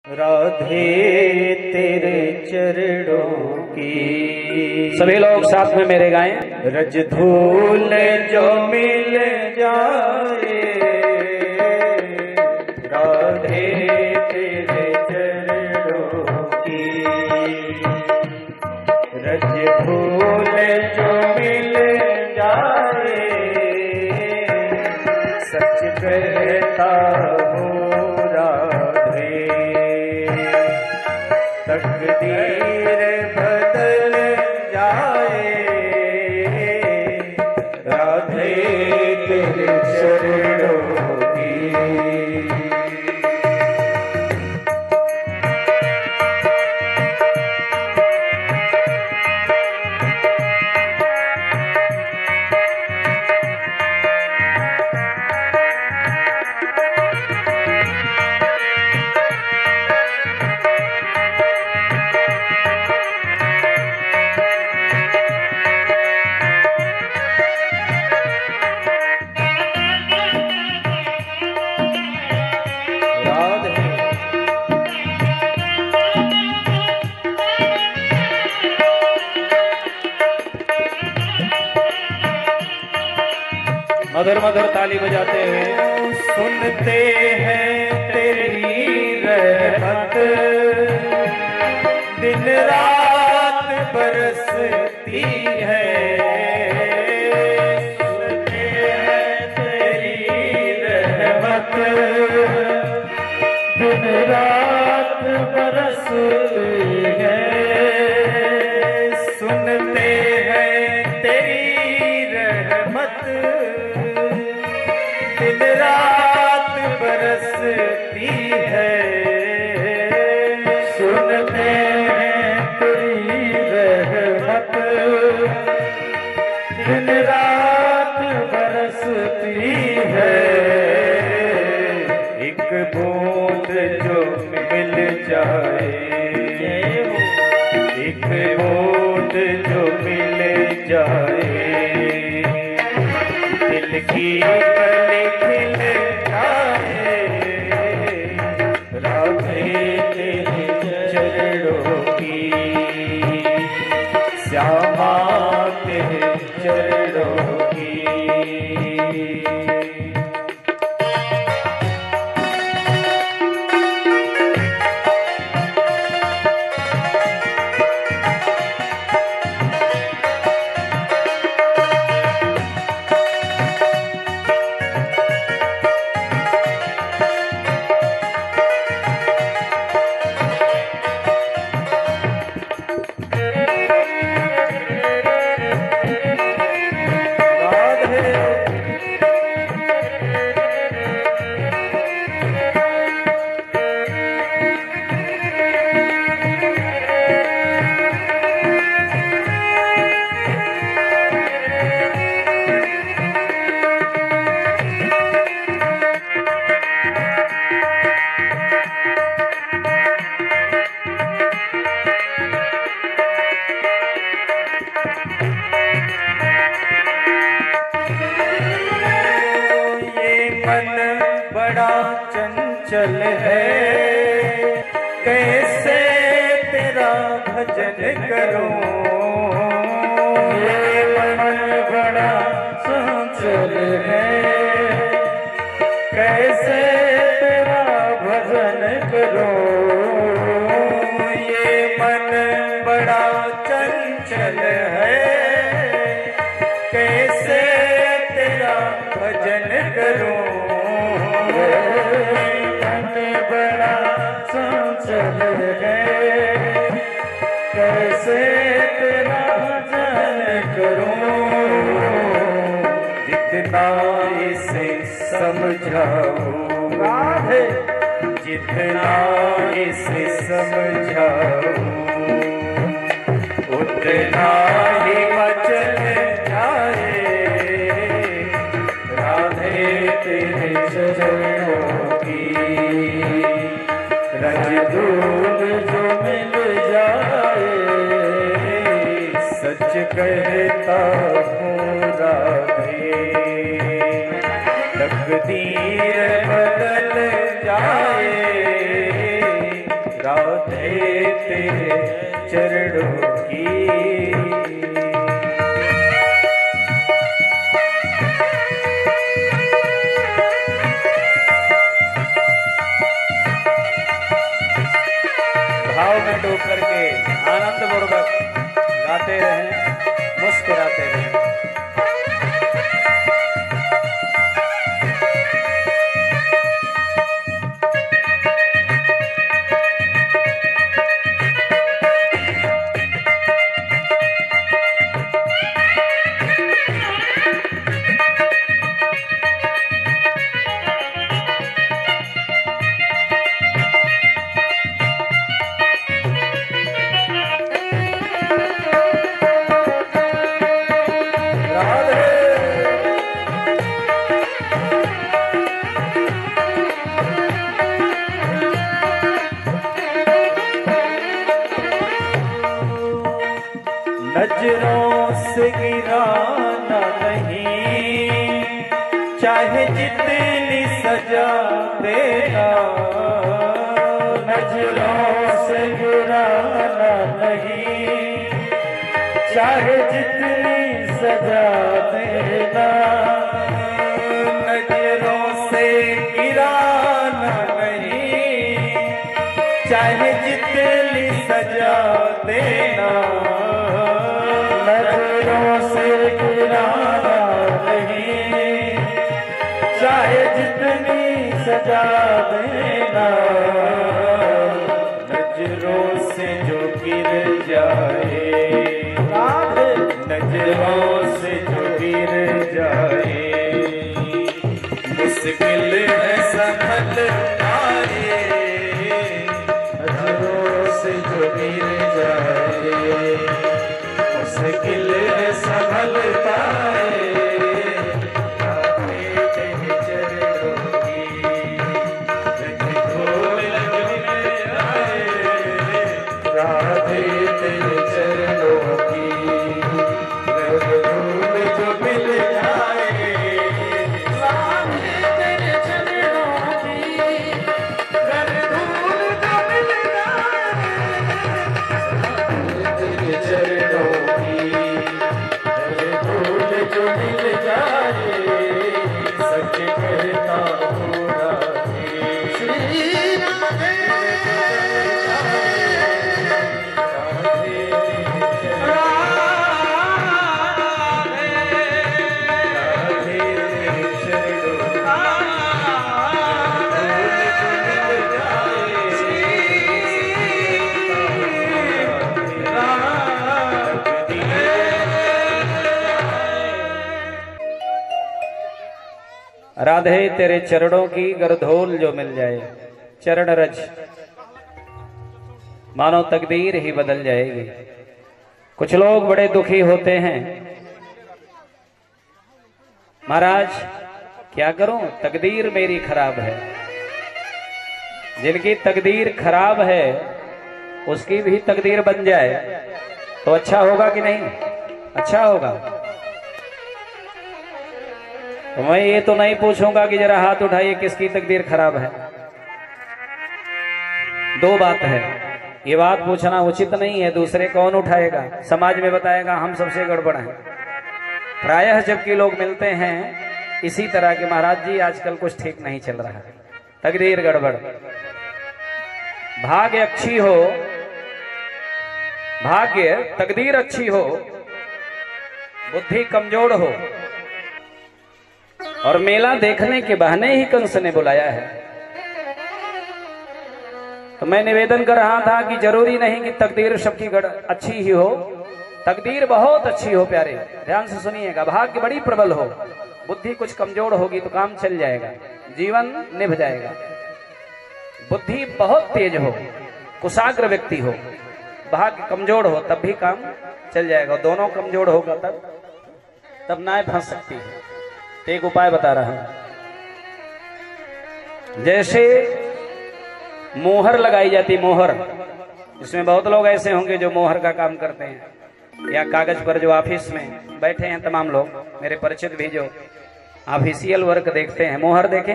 राधे तेरे चरणों की। सभी लोग साथ में मेरे गाएं। रज धूल जो मिल जाए, राधे तेरे चरणों की। रज धूल जो मिल जाए, सच कहता हूँ तकदीर बदल जाए, राधे तेरे चरणों की। मधुर मधुर ताली बजाते हुए सुनते हैं तेरी रहमत, दिन रात बरसती है। सुनते हैं तेरी रहमत, दिन रात बरसती है। सुनते हैं तेरी रहमत, दिन रात बरसती है। सुनते हैं तेरी रहमत, दिन रात बरसती है। एक बूंद जो मिल जाए, एक बूंद जो मिल जाए, दिल की कली खिल जाए, राधे तेरे चरणों की। श्यामा तेरे चरणों की। मन बड़ा चंचल है, कैसे तेरा भजन करूं। ये मन बड़ा चंचल है, कैसे तेरा भजन करूं। ये मन बड़ा चंचल है, कैसे तेरा भजन करूं। मन बड़ा चंचल है, कैसे तेरा भजन करूं। जितना इसे समझाऊं, जितना इसे समझाऊं, उतना ही वचन जाए, राधे तेरे चरणों की। रज धूल जो मिल जाए, सच कहता हूँ राधे, तकदीर बदल जाए, राधे तेरे चरणों की। भाव में डूब करके आनंद पूर्वक गाते रहें, मुस्कुराते रहें। नजरों से गिराना नहीं, चाहे जितनी सजा देना। नजरों से गिराना नहीं, चाहे जितनी सजा देना। नजरों से गिराना नहीं, चाहे जितनी सजा देना। चाहे जितनी सजा देना। नजरों से जो गिर जाए, नजरों से जो गिर जाए, मुश्किल है संभल पाए। नजरों से जो गिर जाए, मुश्किल है संभल पाए। राधे तेरे चरणों की गरधोल जो मिल जाए, चरण रज मानो तकदीर ही बदल जाएगी। कुछ लोग बड़े दुखी होते हैं, महाराज क्या करूं, तकदीर मेरी खराब है। जिनकी तकदीर खराब है उसकी भी तकदीर बन जाए तो अच्छा होगा कि नहीं? अच्छा होगा। तो मैं ये तो नहीं पूछूंगा कि जरा हाथ उठाइए किसकी तकदीर खराब है। दो बात है, ये बात पूछना उचित नहीं है। दूसरे कौन उठाएगा? समाज में बताएगा हम सबसे गड़बड़ हैं। प्रायः जबकि लोग मिलते हैं इसी तरह के, महाराज जी आजकल कुछ ठीक नहीं चल रहा है, तकदीर गड़बड़। भाग्य अच्छी हो, भाग्य तकदीर अच्छी हो, बुद्धि कमजोर हो, और मेला देखने के बहाने ही कंस ने बुलाया है। तो मैं निवेदन कर रहा था कि जरूरी नहीं कि तकदीर सबकी अच्छी ही हो, तकदीर बहुत अच्छी हो प्यारे, ध्यान से सुनिएगा। भाग्य बड़ी प्रबल हो, बुद्धि कुछ कमजोर होगी तो काम चल जाएगा, जीवन निभ जाएगा। बुद्धि बहुत तेज हो, कुशाग्र व्यक्ति हो, भाग्य कमजोर हो, तब भी काम चल जाएगा। दोनों कमजोर होगा तब नाव फंस सकती है। तो एक उपाय बता रहा हूं। जैसे मोहर लगाई जाती, मोहर, इसमें बहुत लोग ऐसे होंगे जो मोहर का काम करते हैं, या कागज पर जो ऑफिस में बैठे हैं तमाम लोग, मेरे परिचित भी जो ऑफिशियल वर्क देखते हैं, मोहर देखें।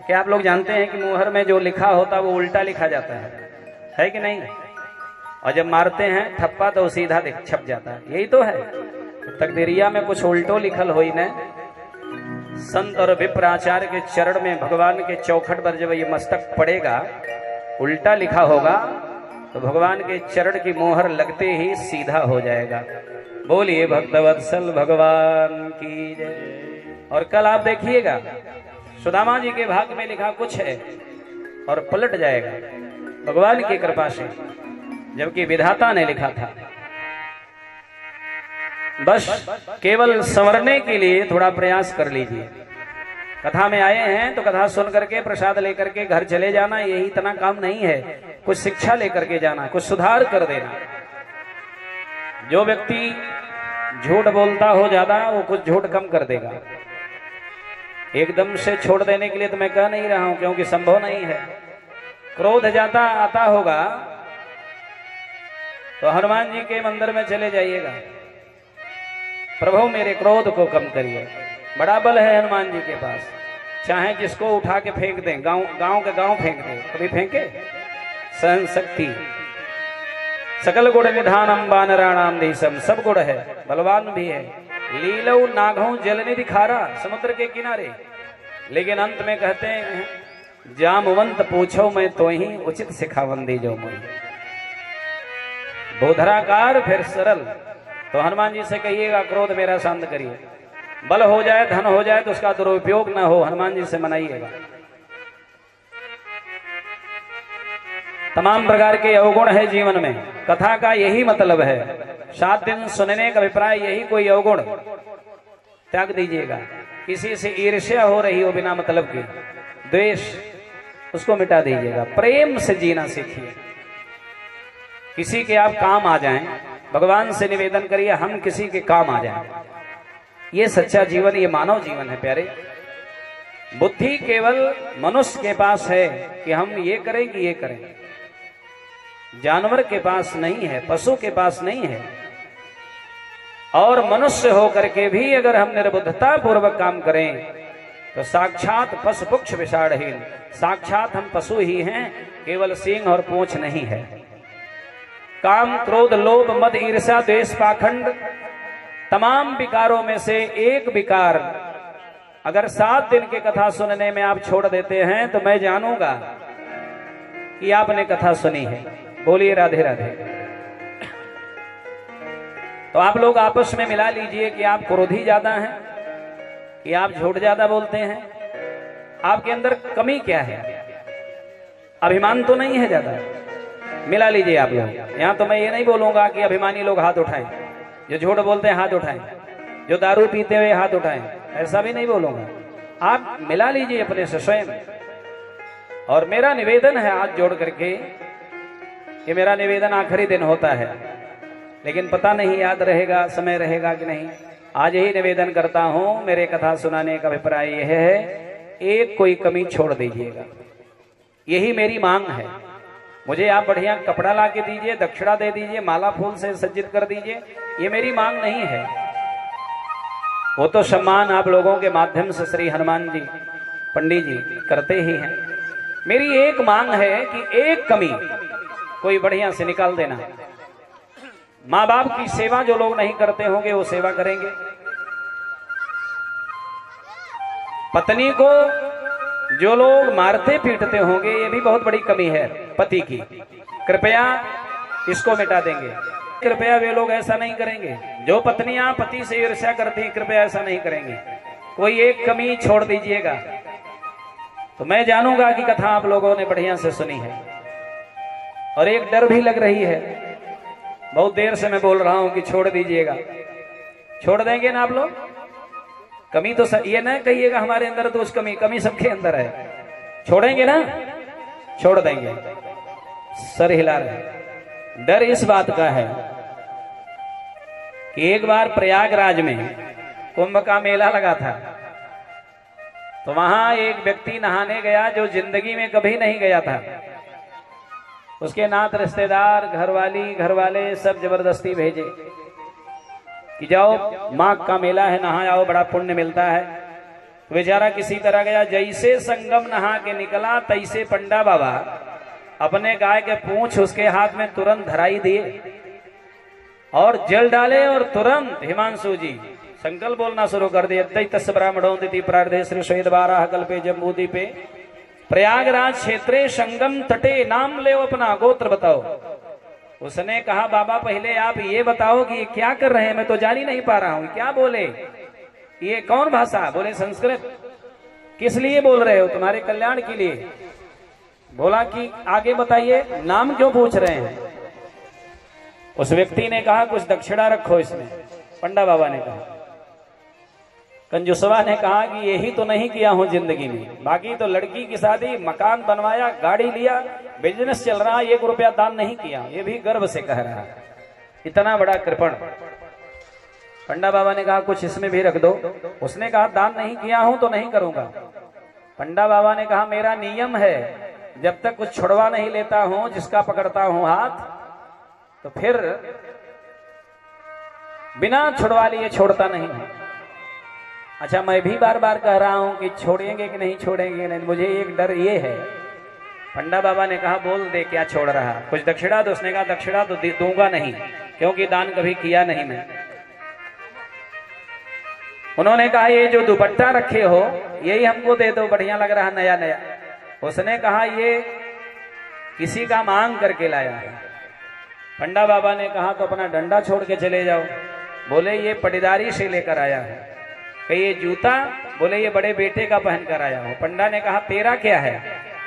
क्या आप लोग जानते हैं कि मोहर में जो लिखा होता है वो उल्टा लिखा जाता है? है कि नहीं? और जब मारते हैं थप्पा तो सीधा छप जाता है, यही तो है। तकदीरिया में कुछ उल्टो लिखल हो न, संत और विप्राचार्य के चरण में भगवान के चौखट पर जब ये मस्तक पड़ेगा, उल्टा लिखा होगा तो भगवान के चरण की मोहर लगते ही सीधा हो जाएगा। बोलिए भक्तवत्सल भगवान की जय। और कल आप देखिएगा सुदामा जी के भाग में लिखा कुछ है और पलट जाएगा भगवान की कृपा से, जबकि विधाता ने लिखा था। बस केवल संवरने के लिए थोड़ा प्रयास कर लीजिए। कथा में आए हैं तो कथा सुन करके प्रसाद लेकर के घर चले जाना, यही इतना काम नहीं है। कुछ शिक्षा लेकर के जाना, कुछ सुधार कर देना। जो व्यक्ति झूठ बोलता हो ज्यादा, वो कुछ झूठ कम कर देगा। एकदम से छोड़ देने के लिए तो मैं कह नहीं रहा हूं, क्योंकि संभव नहीं है। क्रोध जाता आता होगा तो हनुमान जी के मंदिर में चले जाइएगा, प्रभु मेरे क्रोध को कम करिए। बड़ा बल है हनुमान जी के पास, चाहे जिसको उठा के फेंक दें, गांव के गांव फेंक दें, कभी फेंके। सहन शक्ति सकल गुण निधानम वानराणाम देशम, सब गुण है, बलवान भी है। लीलऊ नाघऊ जलनिधि खारा, समुद्र के किनारे। लेकिन अंत में कहते हैं जामवंत पूछो मैं तो ही उचित सिखावंदी जो मुझे। बोधराकार फिर सरल। तो हनुमान जी से कहिएगा क्रोध मेरा शांत करिए। बल हो जाए, धन हो जाए तो उसका दुरुपयोग ना हो, हनुमान जी से मनाइएगा। तमाम प्रकार के अवगुण है जीवन में, कथा का यही मतलब है। 7 दिन सुनने का अभिप्राय यही, कोई अवगुण त्याग दीजिएगा। किसी से ईर्ष्या हो रही हो बिना मतलब की, द्वेष, उसको मिटा दीजिएगा। प्रेम से जीना सीखिए। किसी के आप काम आ जाएं, भगवान से निवेदन करिए हम किसी के काम आ जाएं। ये सच्चा जीवन, ये मानव जीवन है प्यारे। बुद्धि केवल मनुष्य के पास है कि हम ये करें कि ये करें, जानवर के पास नहीं है, पशु के पास नहीं है। और मनुष्य होकर के भी अगर हम निर्बुद्धता पूर्वक काम करें तो साक्षात पशु पुक्ष विषाणहीन, साक्षात हम पशु ही हैं, केवल सींग और पूंछ नहीं है। काम, क्रोध, लोभ, मद, ईर्ष्या, द्वेष, पाखंड, तमाम विकारों में से एक विकार अगर 7 दिन की कथा सुनने में आप छोड़ देते हैं तो मैं जानूंगा कि आपने कथा सुनी है। बोलिए राधे राधे। तो आप लोग आपस में मिला लीजिए कि आप क्रोधी ज्यादा हैं कि आप झूठ ज्यादा बोलते हैं, आपके अंदर कमी क्या है। अभिमान तो नहीं है ज्यादा, मिला लीजिए आप लोग। यहां तो मैं ये नहीं बोलूंगा कि अभिमानी लोग हाथ उठाएं, जो झूठ बोलते हैं हाथ उठाएं, जो दारू पीते हुए हाथ उठाएं, ऐसा भी नहीं बोलूंगा। आप मिला लीजिए अपने से स्वयं। और मेरा निवेदन है हाथ जोड़ करके, ये मेरा निवेदन आखिरी दिन होता है, लेकिन पता नहीं याद रहेगा, समय रहेगा कि नहीं। आज ही निवेदन करता हूं, मेरे कथा सुनाने का अभिप्राय यह है, एक कोई कमी छोड़ दीजिएगा, यही मेरी मांग है। मुझे आप बढ़िया कपड़ा ला के दीजिए, दक्षिणा दे दीजिए, माला फूल से सज्जित कर दीजिए, ये मेरी मांग नहीं है। वो तो सम्मान आप लोगों के माध्यम से श्री हनुमान जी, पंडित जी करते ही हैं। मेरी एक मांग है कि एक कमी कोई बढ़िया से निकाल देना। माँ बाप की सेवा जो लोग नहीं करते होंगे वो सेवा करेंगे। पत्नी को जो लोग मारते पीटते होंगे, ये भी बहुत बड़ी कमी है पति की, कृपया इसको मिटा देंगे। कृपया वे लोग ऐसा नहीं करेंगे। जो पत्नियां पति से ईर्ष्या करती हैं, कृपया ऐसा नहीं करेंगे। कोई एक कमी छोड़ दीजिएगा तो मैं जानूंगा कि कथा आप लोगों ने बढ़िया से सुनी है। और एक डर भी लग रही है, बहुत देर से मैं बोल रहा हूं कि छोड़ दीजिएगा। छोड़ देंगे ना आप लोग? कमी तो ये ना कहिएगा हमारे अंदर तो उस कमी सबके अंदर है। छोड़ेंगे ना? छोड़ देंगे। सर हिला रहे। डर इस बात का है कि एक बार प्रयागराज में कुंभ का मेला लगा था, तो वहां एक व्यक्ति नहाने गया जो जिंदगी में कभी नहीं गया था। उसके नात रिश्तेदार, घर वाले सब जबरदस्ती भेजे कि जाओ माघ का मेला है, नहा आओ, बड़ा पुण्य मिलता है। तो बेचारा किसी तरह गया। जैसे संगम नहा के निकला, तैसे पंडा बाबा अपने गाय के पूंछ उसके हाथ में तुरंत धराई दिए और जल डाले और तुरंत हिमांशु जी संकल्प बोलना शुरू कर दिए। दैत्य ब्राह्मणों दिति प्रार्थे श्री श्वेत बारह कल्पे जम्बूदी पे प्रयागराज क्षेत्रे संगम तटे नाम ले अपना गोत्र बताओ। उसने कहा बाबा पहले आप ये बताओ कि ये क्या कर रहे हैं, मैं तो जान ही नहीं पा रहा हूं क्या बोले, ये कौन भाषा? बोले संस्कृत। किस लिए बोल रहे हो? तुम्हारे कल्याण के लिए। बोला कि आगे बताइए, नाम क्यों पूछ रहे हैं? उस व्यक्ति ने कहा कुछ दक्षिणा रखो इसमें। पंडा बाबा ने कहा, कंजूसवा ने कहा कि यही तो नहीं किया हूं जिंदगी में, बाकी तो लड़की की शादी, मकान बनवाया, गाड़ी लिया, बिजनेस चल रहा, 1 रुपया दान नहीं किया। ये भी गर्व से कह रहा है, इतना बड़ा कृपण। पंडा बाबा ने कहा कुछ इसमें भी रख दो। उसने कहा दान नहीं किया हूं तो नहीं करूंगा। पंडा बाबा ने कहा मेरा नियम है, जब तक कुछ छुड़वा नहीं लेता हूं, जिसका पकड़ता हूं हाथ, तो फिर बिना छुड़वा लिए छोड़ता नहीं हूं। अच्छा, मैं भी बार बार कह रहा हूं कि छोड़ेंगे कि नहीं छोड़ेंगे, नहीं, मुझे एक डर ये है। पंडा बाबा ने कहा बोल दे क्या छोड़ रहा, कुछ दक्षिणा दो। उसने कहा दक्षिणा तो दूंगा नहीं, क्योंकि दान कभी किया नहीं मैं। उन्होंने कहा ये जो दुपट्टा रखे हो यही हमको दे दो, बढ़िया लग रहा नया नया। उसने कहा ये किसी का मांग करके लाया है। पंडा बाबा ने कहा तो अपना डंडा छोड़ के चले जाओ। बोले ये पटीदारी से लेकर आया है। कि ये जूता? बोले ये बड़े बेटे का पहन कर आया हो। पंडा ने कहा तेरा क्या है?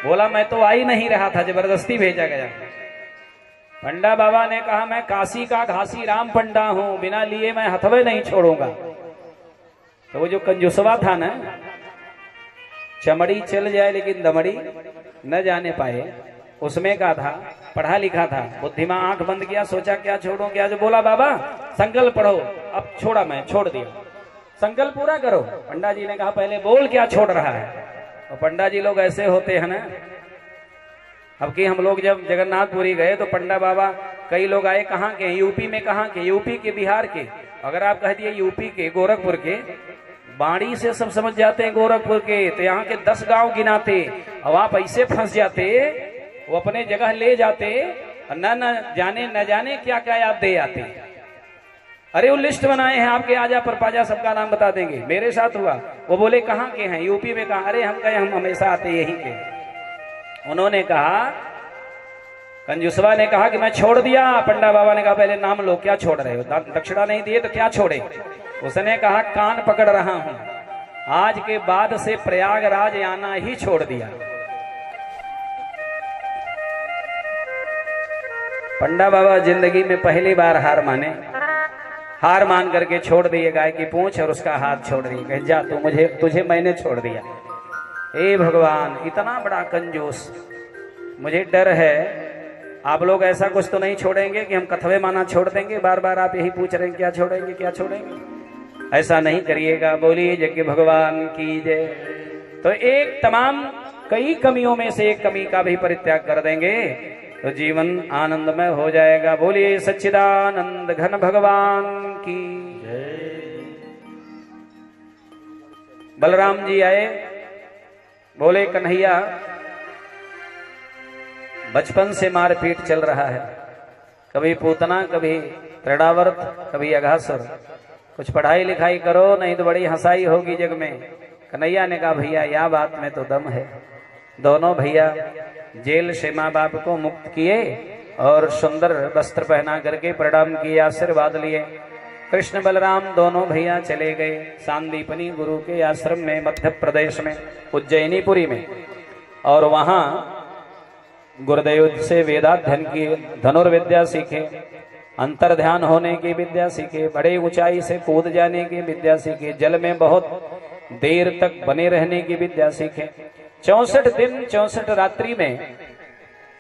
बोला मैं तो आ ही नहीं रहा था, जबरदस्ती भेजा गया। पंडा बाबा ने कहा मैं काशी का घासी राम पंडा हूं, बिना लिए मैं हथवे नहीं छोड़ूंगा। तो वो जो कंजूसवा था ना, चमड़ी चल जाए लेकिन दमड़ी न जाने पाए, उसमें का था, पढ़ा लिखा था, बुद्धिमान। आंख बंद किया, सोचा क्या छोड़ो क्या। जो बोला बाबा संकल्प पढ़ो, अब छोड़ा, मैं छोड़ दिया, संकल्प पूरा करो। पंडा जी ने कहा पहले बोल क्या छोड़ रहा है। और पंडा जी लोग ऐसे होते हैं ना। अब कि हम लोग जब जगन्नाथपुरी गए तो पंडा बाबा, कई लोग आए, कहाँ के? यूपी में। कहाँ के? यूपी के, बिहार के। अगर आप कह दिए यूपी के, गोरखपुर के, बाड़ी से सब समझ जाते हैं गोरखपुर के, तो यहाँ के 10 गांव गिनाते। अब आप ऐसे फंस जाते, वो अपने जगह ले जाते, न जाने क्या क्या आप दे आते। अरे वो लिस्ट बनाए हैं आपके, आजा परपाजा सबका नाम बता देंगे। मेरे साथ हुआ। वो बोले कहाँ के हैं? यूपी में। कहा अरे हम कहे हम हमेशा आते यहीं के। उन्होंने कहा, कंजूसवा ने कहा कि मैं छोड़ दिया। पंडा बाबा ने कहा पहले नाम लो, क्या छोड़ रहे हो? दक्षिणा नहीं दिए तो क्या छोड़े? उसने कहा कान पकड़ रहा हूं, आज के बाद से प्रयागराज आना ही छोड़ दिया। पंडा बाबा जिंदगी में पहली बार हार माने। हार मान करके छोड़ दिए गाय की पूंछ और उसका हाथ छोड़ दिए। कहे जा तू, तुझे मैंने छोड़ दिया। ए भगवान, इतना बड़ा कंजूस। मुझे डर है आप लोग ऐसा कुछ तो नहीं छोड़ेंगे कि हम कथवे माना छोड़ देंगे। बार बार आप यही पूछ रहे हैं क्या छोड़ेंगे क्या छोड़ेंगे। ऐसा नहीं करिएगा। बोलिए जय भगवान की जय। तो एक तमाम कई कमियों में से एक कमी का भी परित्याग कर देंगे तो जीवन आनंदमय हो जाएगा। बोलिए सच्चिदानंद घन भगवान की जय। बलराम जी आए, बोले कन्हैया बचपन से मारपीट चल रहा है, कभी पूतना, कभी त्रिडावर्त, कभी अघासुर। कुछ पढ़ाई लिखाई करो, नहीं तो बड़ी हंसाई होगी जग में। कन्हैया ने कहा भैया यह बात में तो दम है। दोनों भैया जेल से माँ बाप को मुक्त किए और सुंदर वस्त्र पहना करके प्रणाम किए, आशीर्वाद लिए। कृष्ण बलराम दोनों भैया चले गए सांदीपनी गुरु के आश्रम में, मध्य प्रदेश में, उज्जैनीपुरी में। और वहां गुरुदेव से वेदाध्ययन की, धनुर्विद्या सीखे, अंतर ध्यान होने की विद्या सीखे, बड़े ऊंचाई से कूद जाने की विद्या सीखे, जल में बहुत देर तक बने रहने की विद्या सीखे। 64 दिन 64 रात्रि में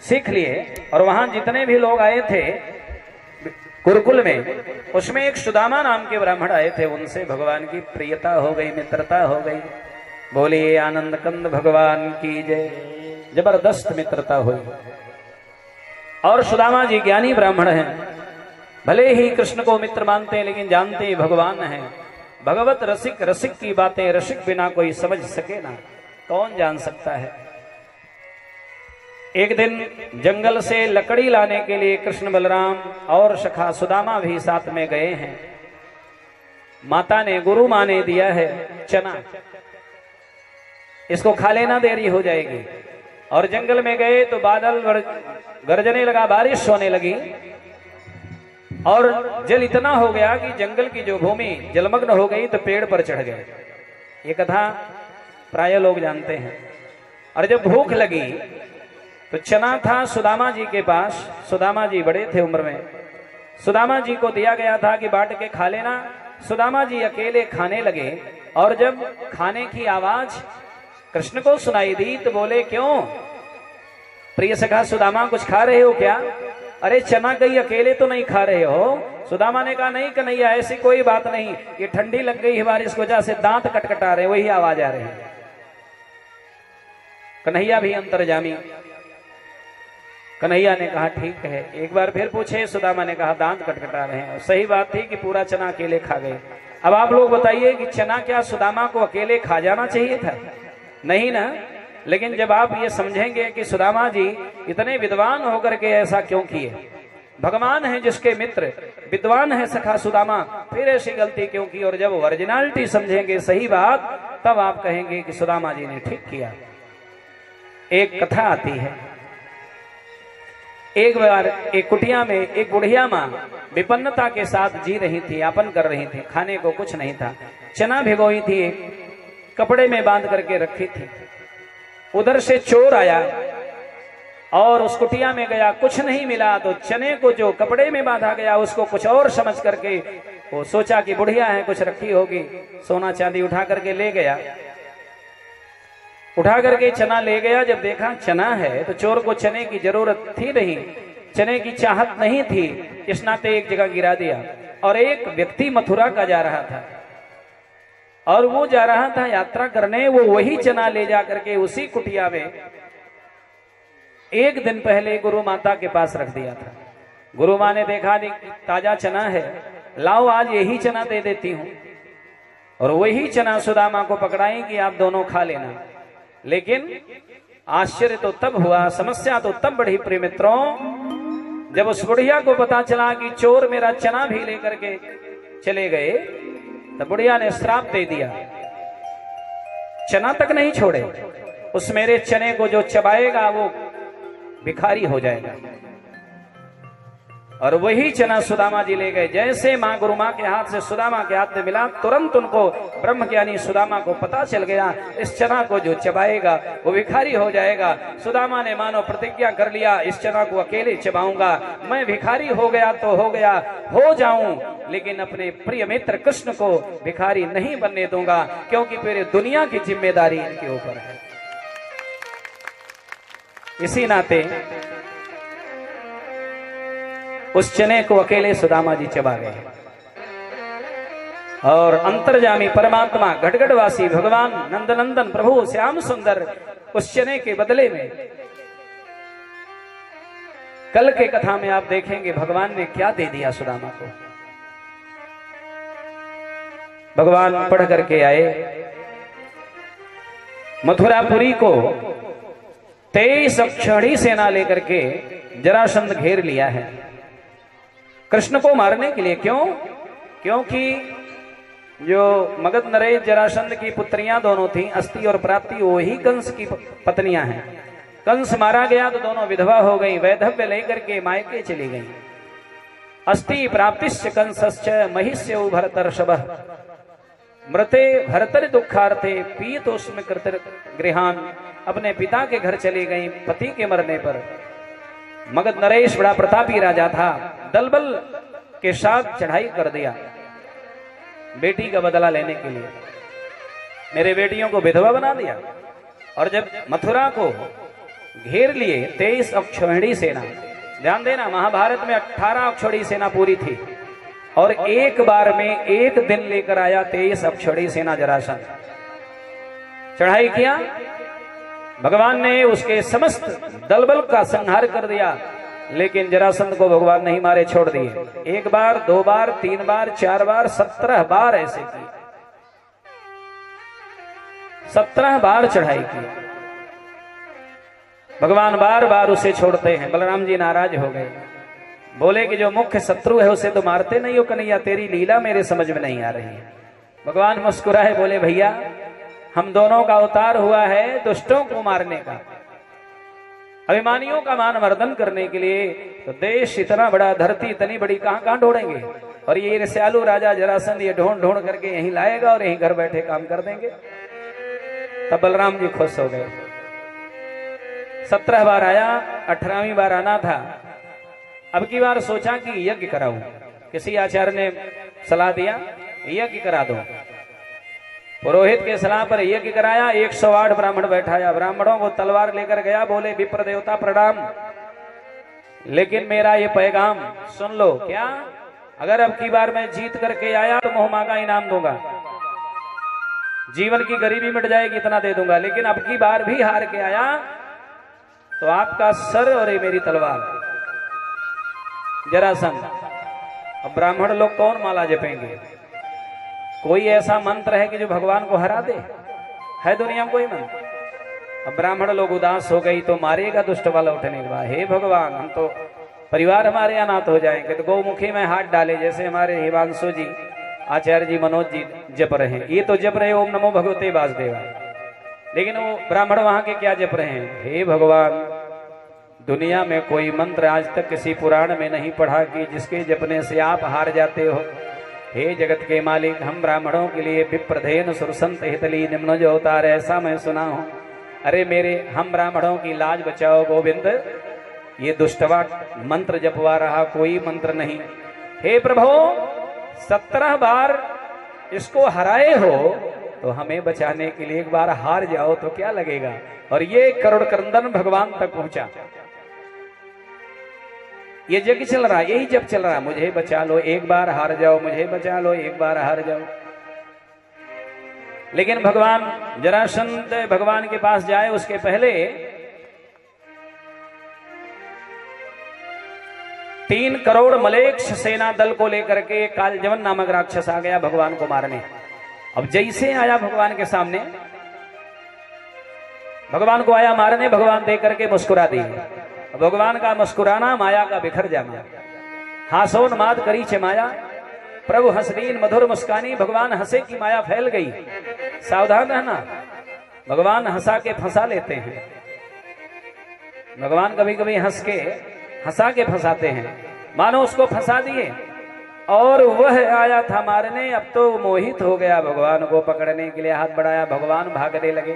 सीख लिए। और वहां जितने भी लोग आए थे गुरुकुल में, उसमें एक सुदामा नाम के ब्राह्मण आए थे। उनसे भगवान की प्रियता हो गई, मित्रता हो गई। बोलिए आनंद कंद भगवान की जय। जबरदस्त मित्रता हुई। और सुदामा जी ज्ञानी ब्राह्मण हैं, भले ही कृष्ण को मित्र मानते हैं लेकिन जानते ही भगवान हैं। भगवत रसिक, रसिक की बातें रसिक बिना कोई समझ सके ना, कौन जान सकता है। एक दिन जंगल से लकड़ी लाने के लिए कृष्ण बलराम और सखा सुदामा भी साथ में गए हैं। माता ने, गुरु माँ ने दिया है चना, इसको खा लेना, देरी हो जाएगी। और जंगल में गए तो बादल गरजने लगा, बारिश होने लगी और जल इतना हो गया कि जंगल की जो भूमि जलमग्न हो गई तो पेड़ पर चढ़ गए। ये कथा प्राय लोग जानते हैं। और जब भूख लगी तो चना था सुदामा जी के पास। सुदामा जी बड़े थे उम्र में, सुदामा जी को दिया गया था कि बांट के खा लेना। सुदामा जी अकेले खाने लगे और जब खाने की आवाज कृष्ण को सुनाई दी तो बोले, क्यों प्रिय सखा सुदामा, कुछ खा रहे हो क्या? अरे चना कहीं अकेले तो नहीं खा रहे हो? सुदामा ने कहा, नहीं कन्हैया, ऐसी कोई बात नहीं, ये ठंडी लग गई है बारिश की वजह से, दांत कटकटा रहे, वही आवाज आ रही है। कन्हैया भी अंतर्जामी। कन्हैया ने कहा ठीक है। एक बार फिर पूछे, सुदामा ने कहा दांत कटकटा रहे हैं। सही बात थी कि पूरा चना अकेले खा गए। अब आप लोग बताइए कि चना क्या सुदामा को अकेले खा जाना चाहिए था? नहीं ना। लेकिन जब आप ये समझेंगे कि सुदामा जी इतने विद्वान होकर के ऐसा क्यों किए, भगवान है जिसके मित्र, विद्वान है सखा सुदामा, फिर ऐसी गलती क्यों की, और जब ओरिजिनलिटी समझेंगे, सही बात, तब आप कहेंगे कि सुदामा जी ने ठीक किया। एक कथा आती है, एक बार एक कुटिया में एक बुढ़िया माँ विपन्नता के साथ जी रही थी, यापन कर रही थी। खाने को कुछ नहीं था, चना भिगोई थी, एक कपड़े में बांध करके रखी थी। उधर से चोर आया और उस कुटिया में गया, कुछ नहीं मिला तो चने को जो कपड़े में बांधा गया उसको कुछ और समझ करके वो सोचा कि बुढ़िया है, कुछ रखी होगी, सोना चांदी उठा करके ले गया। उठा करके चना ले गया। जब देखा चना है तो चोर को चने की जरूरत थी नहीं, चने की चाहत नहीं थी, इस नाते एक जगह गिरा दिया। और एक व्यक्ति मथुरा का जा रहा था और वो जा रहा था यात्रा करने, वो वही चना ले जा करके उसी कुटिया में एक दिन पहले गुरु माता के पास रख दिया था। गुरु माँ ने देखा नहीं ताजा चना है, लाओ आज यही चना दे देती हूं। और वही चना सुदामा को पकड़ाई कि आप दोनों खा लेना। लेकिन आश्चर्य तो तब हुआ, समस्या तो तब बढ़ी प्रिय मित्रों, जब उस बुढ़िया को पता चला कि चोर मेरा चना भी लेकर के चले गए, तो बुढ़िया ने श्राप दे दिया, चना तक नहीं छोड़े, उस मेरे चने को जो चबाएगा वो भिखारी हो जाएगा। और वही चना सुदामा जी ले गए। जैसे माँ गुरु माँ के हाथ से सुदामा के हाथ में मिला, तुरंत उनको ब्रह्मज्ञानी सुदामा को पता चल गया, इस चना को जो चबाएगा वो भिखारी हो जाएगा। सुदामा ने मानो प्रतिज्ञा कर लिया, इस चना को अकेले चबाऊंगा, मैं भिखारी हो गया तो हो गया, हो जाऊं, लेकिन अपने प्रिय मित्र कृष्ण को भिखारी नहीं बनने दूंगा, क्योंकि पूरी दुनिया की जिम्मेदारी इनके ऊपर है। इसी नाते उस चने को अकेले सुदामा जी चबा गए। और अंतर्जामी परमात्मा घटघटवासी भगवान नंदनंदन प्रभु श्याम सुंदर उस चने के बदले में, कल के कथा में आप देखेंगे भगवान ने क्या दे दिया सुदामा को। भगवान पढ़ करके आए, मथुरापुरी को 23 अक्षौहिणी सेना लेकर के जरासंध घेर लिया है कृष्ण को मारने के लिए। क्यों? क्योंकि जो मगध नरेश जरासंध की पुत्रियां दोनों थीं, अस्ति और प्राप्ति, वही कंस की पत्नियां हैं। कंस मारा गया तो दोनों विधवा हो गई, वैधव्य लेकर के मायके चली गई। अस्ति प्राप्तिश्च कंसश्च महिष्यौ भरतर्षभः मृते भरतर दुखार्थे पीतोस्म कृत गृहान। अपने पिता के घर चली गई पति के मरने पर। मगध नरेश बड़ा प्रतापी राजा था, दलबल के साथ चढ़ाई कर दिया बेटी का बदला लेने के लिए। मेरे बेटियों को विधवा बना दिया। और जब मथुरा को घेर लिए 23 अक्षौहिणी सेना, ध्यान देना महाभारत में 18 अक्षौहिणी सेना पूरी थी, और एक बार में एक दिन लेकर आया 23 अक्षौहिणी सेना जरासंध। चढ़ाई किया, भगवान ने उसके समस्त दलबल का संहार कर दिया, लेकिन जरासंध को भगवान नहीं मारे, छोड़ दिए। एक बार, दो बार, 3 बार, 4 बार, 17 बार ऐसे की, 17 बार चढ़ाई की। भगवान बार बार उसे छोड़ते हैं। बलराम जी नाराज हो गए, बोले कि जो मुख्य शत्रु है उसे तो मारते नहीं हो कन्हैया, तेरी लीला मेरे समझ में नहीं आ रही है। भगवान मुस्कुराए, बोले भैया हम दोनों का अवतार हुआ है दुष्टों को मारने का, अभिमानियों का मान वर्धन करने के लिए। तो देश इतना बड़ा, धरती इतनी बड़ी, कहां कहां ढूंढेंगे, और ये ईर्ष्यालु राजा जरासंध ये ढूंढ ढूंढ करके यहीं लाएगा और यहीं घर बैठे काम कर देंगे। तब बलराम जी खुश हो गए। 17 बार आया, 18वीं बार आना था। अब की बार सोचा कि यज्ञ कराऊं। किसी आचार्य ने सलाह दिया यज्ञ करा दो। पुरोहित के सलाह पर यज्ञ कराया। 108 ब्राह्मण बैठाया, ब्राह्मणों को तलवार लेकर गया। बोले विप्र देवता प्रणाम, लेकिन मेरा ये पैगाम सुन लो। क्या? अगर अब की बार मैं जीत करके आया तो मोहमांगा इनाम दूंगा, जीवन की गरीबी मिट जाएगी, इतना दे दूंगा। लेकिन अब की बार भी हार के आया तो आपका सर और ये मेरी तलवार। जरासंध, अब ब्राह्मण लोग कौन माला जपेंगे? कोई ऐसा मंत्र है कि जो भगवान को हरा दे? है दुनिया में कोई मंत्र? अब ब्राह्मण लोग उदास हो गई, तो मारेगा दुष्ट वाला उठने के बाद। हे भगवान, हम तो परिवार हमारे अनाथ हो जाएंगे। तो गौमुखी में हाथ डाले, जैसे हमारे हिमांशु जी, आचार्य जी, मनोज जी जप रहे हैं। ये तो जप रहे ओम नमो भगवते वासुदेवाय, लेकिन वो ब्राह्मण वहां के क्या जप रहे हैं? हे भगवान, दुनिया में कोई मंत्र आज तक किसी पुराण में नहीं पढ़ा कि जिसके जपने से आप हार जाते हो। हे जगत के मालिक, हम ब्राह्मणों के लिए विप्रधेन सुरसंत हितली निम्न जो अवतार, ऐसा मैं सुना हूं। अरे मेरे, हम ब्राह्मणों की लाज बचाओ गोविंद। ये दुष्टवा मंत्र जपवा रहा, कोई मंत्र नहीं। हे प्रभु, 17 बार इसको हराए हो तो हमें बचाने के लिए एक बार हार जाओ तो क्या लगेगा? और ये करोड़ क्रंदन भगवान तक पहुंचा। ये जग चल रहा, यही जब चल रहा, मुझे बचा लो, एक बार हार जाओ, मुझे बचा लो, एक बार हार जाओ। लेकिन भगवान जरासंध भगवान के पास जाए उसके पहले 3 करोड़ मलेच्छ सेना दल को लेकर के कालजवन नामक राक्षस आ गया भगवान को मारने। अब जैसे आया भगवान के सामने, भगवान को आया मारने, भगवान देख करके मुस्कुरा दी। भगवान का मुस्कुराना माया का बिखर जाना। हासोन्माद करी छे माया, प्रभु हंसदीन मधुर मुस्कानी। भगवान हंसे की माया फैल गई। सावधान रहना, भगवान हंसा के फंसा लेते हैं। भगवान कभी कभी हंसा के फंसाते हैं। मानो उसको फंसा दिए और वह आया था मारने, अब तो मोहित हो गया। भगवान को पकड़ने के लिए हाथ बढ़ाया, भगवान भागने लगे,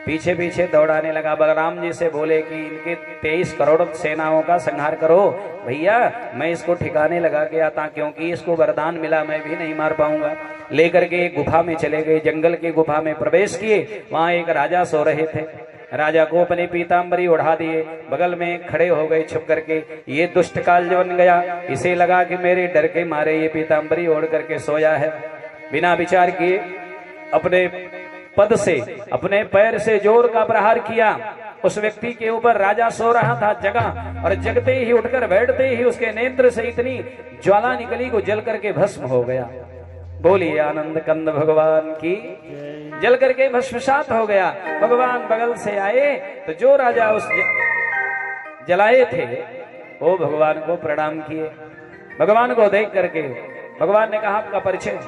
पीछे पीछे दौड़ाने लगा। बलराम जी से बोले कि इनके 23 करोड़ सेनाओं का संहार करो। भैया मैं इसको ठिकाने लगा के आता, क्योंकि इसको वरदान मिला, मैं भी नहीं मार पाऊंगा। लेकर के एक गुफा में चले गए, जंगल की गुफा में प्रवेश किए। वहां एक राजा सो रहे थे। राजा को अपनी पीताम्बरी उड़ा दिए, बगल में खड़े हो गए छुप करके। ये दुष्ट काल बन गया, इसे लगा कि मेरे डर के मारे ये पीताम्बरी ओढ़ करके सोया है। बिना विचार किए अपने पद से, अपने पैर से जोर का प्रहार किया उस व्यक्ति के ऊपर। राजा सो रहा था, जगा, और जगते ही उठकर बैठते ही उसके नेत्र से इतनी ज्वाला निकली को जल करके भस्म हो गया। बोलिए आनंद कंद भगवान की। जल करके भस्मसात हो गया। भगवान बगल से आए तो जो राजा उस जलाए थे वो भगवान को प्रणाम किए। भगवान को देख करके भगवान ने कहा आपका परिचय।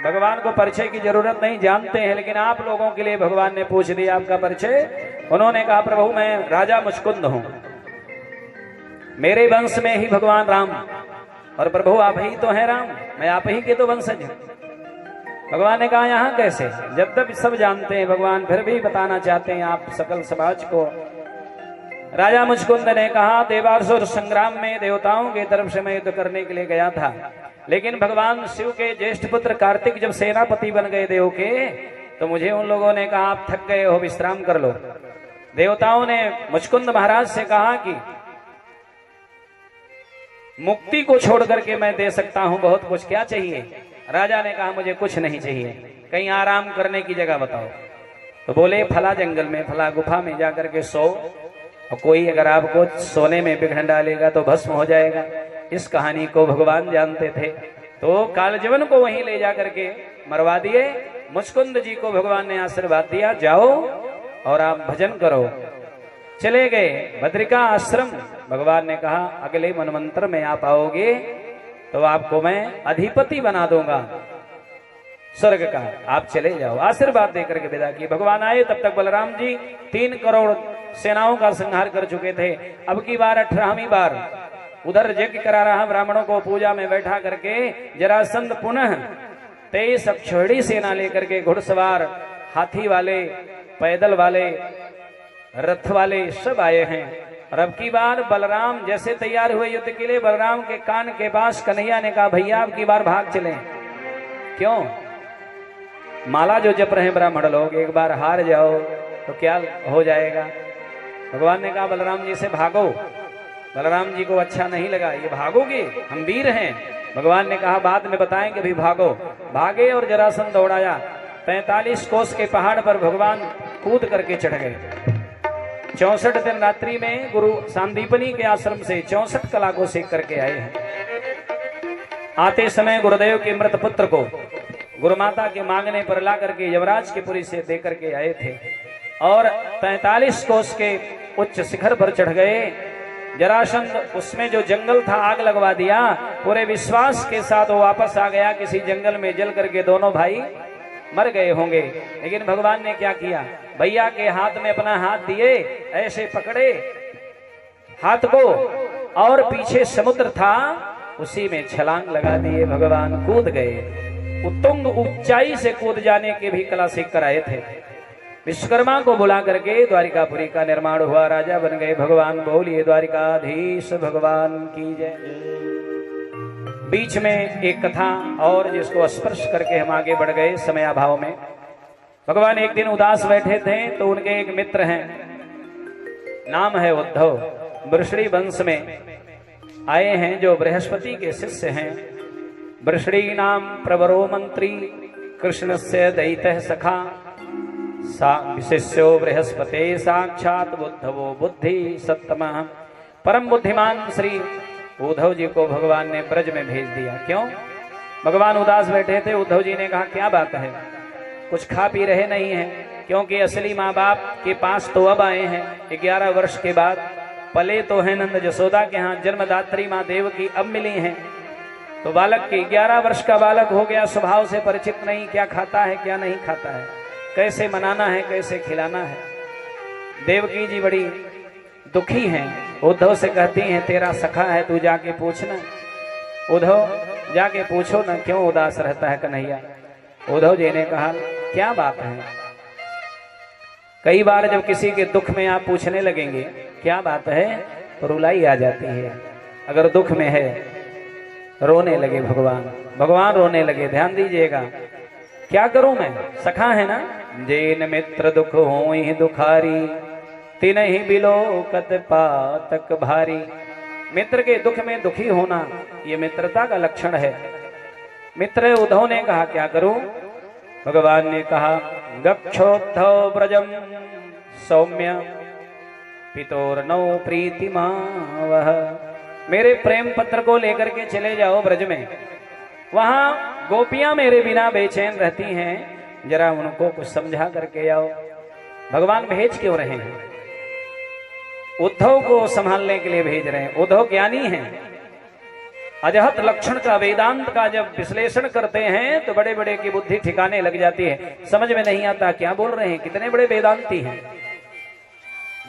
भगवान को परिचय की जरूरत नहीं, जानते हैं, लेकिन आप लोगों के लिए भगवान ने पूछ दिया आपका परिचय। उन्होंने कहा प्रभु मैं राजा मुचकुंद हूं, मेरे वंश में ही भगवान राम, और प्रभु आप ही तो हैं राम, मैं आप ही के तो वंशज हूं। भगवान ने कहा यहाँ कैसे? जब तक सब जानते हैं भगवान फिर भी बताना चाहते हैं आप सकल समाज को। राजा मुचकुंद ने कहा देवासुर संग्राम में देवताओं की तरफ से मैं युद्ध करने के लिए गया था, लेकिन भगवान शिव के ज्येष्ठ पुत्र कार्तिक जब सेनापति बन गए देव के, तो मुझे उन लोगों ने कहा आप थक गए हो, विश्राम कर लो। देवताओं ने मुचकुंद महाराज से कहा कि मुक्ति को छोड़ करके मैं दे सकता हूं बहुत कुछ, क्या चाहिए? राजा ने कहा मुझे कुछ नहीं चाहिए, कहीं आराम करने की जगह बताओ। तो बोले फला जंगल में, फला गुफा में जाकर के सो, और कोई अगर आपको सोने में विघ्न डालेगा तो भस्म हो जाएगा। इस कहानी को भगवान जानते थे, तो कालजीवन को वहीं ले जाकर के मरवा दिए। मुचकुंद जी को भगवान ने आशीर्वाद दिया, जाओ और आप भजन करो। चले गए बद्रिका आश्रम। भगवान ने कहा अगले मनवंतर में आप आओगे तो आपको मैं अधिपति बना दूंगा स्वर्ग का, आप चले जाओ। आशीर्वाद देकर के विदा किए। भगवान आए तब तक बलराम जी 3 करोड़ सेनाओं का संहार कर चुके थे। अब की बार 18वीं बार उधर यज्ञ करा रहा ब्राह्मणों को पूजा में बैठा करके जरासंध पुनः 23 अक्षौहिणी सेना लेकर के घुड़सवार, हाथी वाले, पैदल वाले, रथ वाले सब आए हैं। और अब की बार बलराम जैसे तैयार हुए युद्ध के लिए, बलराम के कान के पास कन्हैया ने कहा भैया अब की बार भाग चले। क्यों? माला जो जप रहे ब्राह्मण लोग, एक बार हार जाओ तो क्या हो जाएगा। भगवान ने कहा बलराम जी से भागो। बलराम जी को अच्छा नहीं लगा, ये भागोगे, हम वीर हैं। भगवान ने कहा बाद में बताएंगे, भी भागो। भागे और जरासंध दौड़ाया। 45 कोस के पहाड़ पर भगवान कूद करके चढ़ गए। 64 दिन रात्रि में गुरु सांदीपनी के आश्रम से 64 कला को सीख करके आए हैं। आते समय गुरुदेव के मृत पुत्र को गुरु माता के मांगने पर ला करके यमराज के पुरी से दे करके आए थे और 43 कोस के उच्च शिखर पर चढ़ गए। जरासंध उसमें जो जंगल था आग लगवा दिया। पूरे विश्वास के साथ वो वापस आ गया, किसी जंगल में जल करके दोनों भाई मर गए होंगे। लेकिन भगवान ने क्या किया, भैया के हाथ में अपना हाथ दिए, ऐसे पकड़े हाथ को और पीछे समुद्र था उसी में छलांग लगा दिए। भगवान कूद गए। उत्तुंग ऊंचाई से कूद जाने की भी कला सीख कर आए थे। विश्वकर्मा को बुला करके द्वारिकापुरी का निर्माण हुआ, राजा बन गए। भगवान बोलिए द्वारिकाधीश भगवान की जय। बीच में एक कथा और जिसको स्पर्श करके हम आगे बढ़ गए समय अभाव में। भगवान एक दिन उदास बैठे थे तो उनके एक मित्र हैं, नाम है उद्धव, वृषणी वंश में आए हैं, जो बृहस्पति के शिष्य हैं। वृषणी नाम प्रवरो मंत्री कृष्ण से दैत्य सखा विशिष्यो बृहस्पते साक्षात बुद्धवो बुद्धि सत्तम। परम बुद्धिमान श्री उद्धव जी को भगवान ने ब्रज में भेज दिया। क्यों? भगवान उदास बैठे थे। उद्धव जी ने कहा क्या बात है, कुछ खा पी रहे नहीं हैं? क्योंकि असली माँ बाप के पास तो अब आए हैं 11 वर्ष के बाद। पले तो है नंद जसोदा के यहाँ, जन्मदात्री माँ देवकी अब मिली हैं। तो बालक की 11 वर्ष का बालक हो गया, स्वभाव से परिचित नहीं, क्या खाता है क्या नहीं खाता है, कैसे मनाना है कैसे खिलाना है। देवकी जी बड़ी दुखी हैं। उद्धव से कहती हैं तेरा सखा है, तू जाके पूछना। उद्धव जाके पूछो ना, क्यों उदास रहता है कन्हैया। उद्धव जी ने कहा क्या बात है। कई बार जब किसी के दुख में आप पूछने लगेंगे क्या बात है तो रुलाई आ जाती है। अगर दुख में है रोने लगे भगवान रोने लगे। ध्यान दीजिएगा, क्या करूं मैं, सखा है ना। जेन मित्र दुख होई दुखारी तिन ही बिलोकत पातक भारी। मित्र के दुख में दुखी होना ये मित्रता का लक्षण है। मित्र उद्धव ने कहा क्या करूं। भगवान ने कहा गच्छोद्धव ब्रजम सौम्य पितोर्नो प्रीतिमा वह। मेरे प्रेम पत्र को लेकर के चले जाओ ब्रज में, वहां गोपियां मेरे बिना बेचैन रहती हैं, जरा उनको कुछ समझा करके आओ। भगवान भेज क्यों रहे हैं? उद्धव को संभालने के लिए भेज रहे हैं। उद्धव ज्ञानी हैं। अजहत लक्षण का वेदांत का जब विश्लेषण करते हैं तो बड़े बड़े की बुद्धि ठिकाने लग जाती है, समझ में नहीं आता क्या बोल रहे हैं। कितने बड़े वेदांती हैं,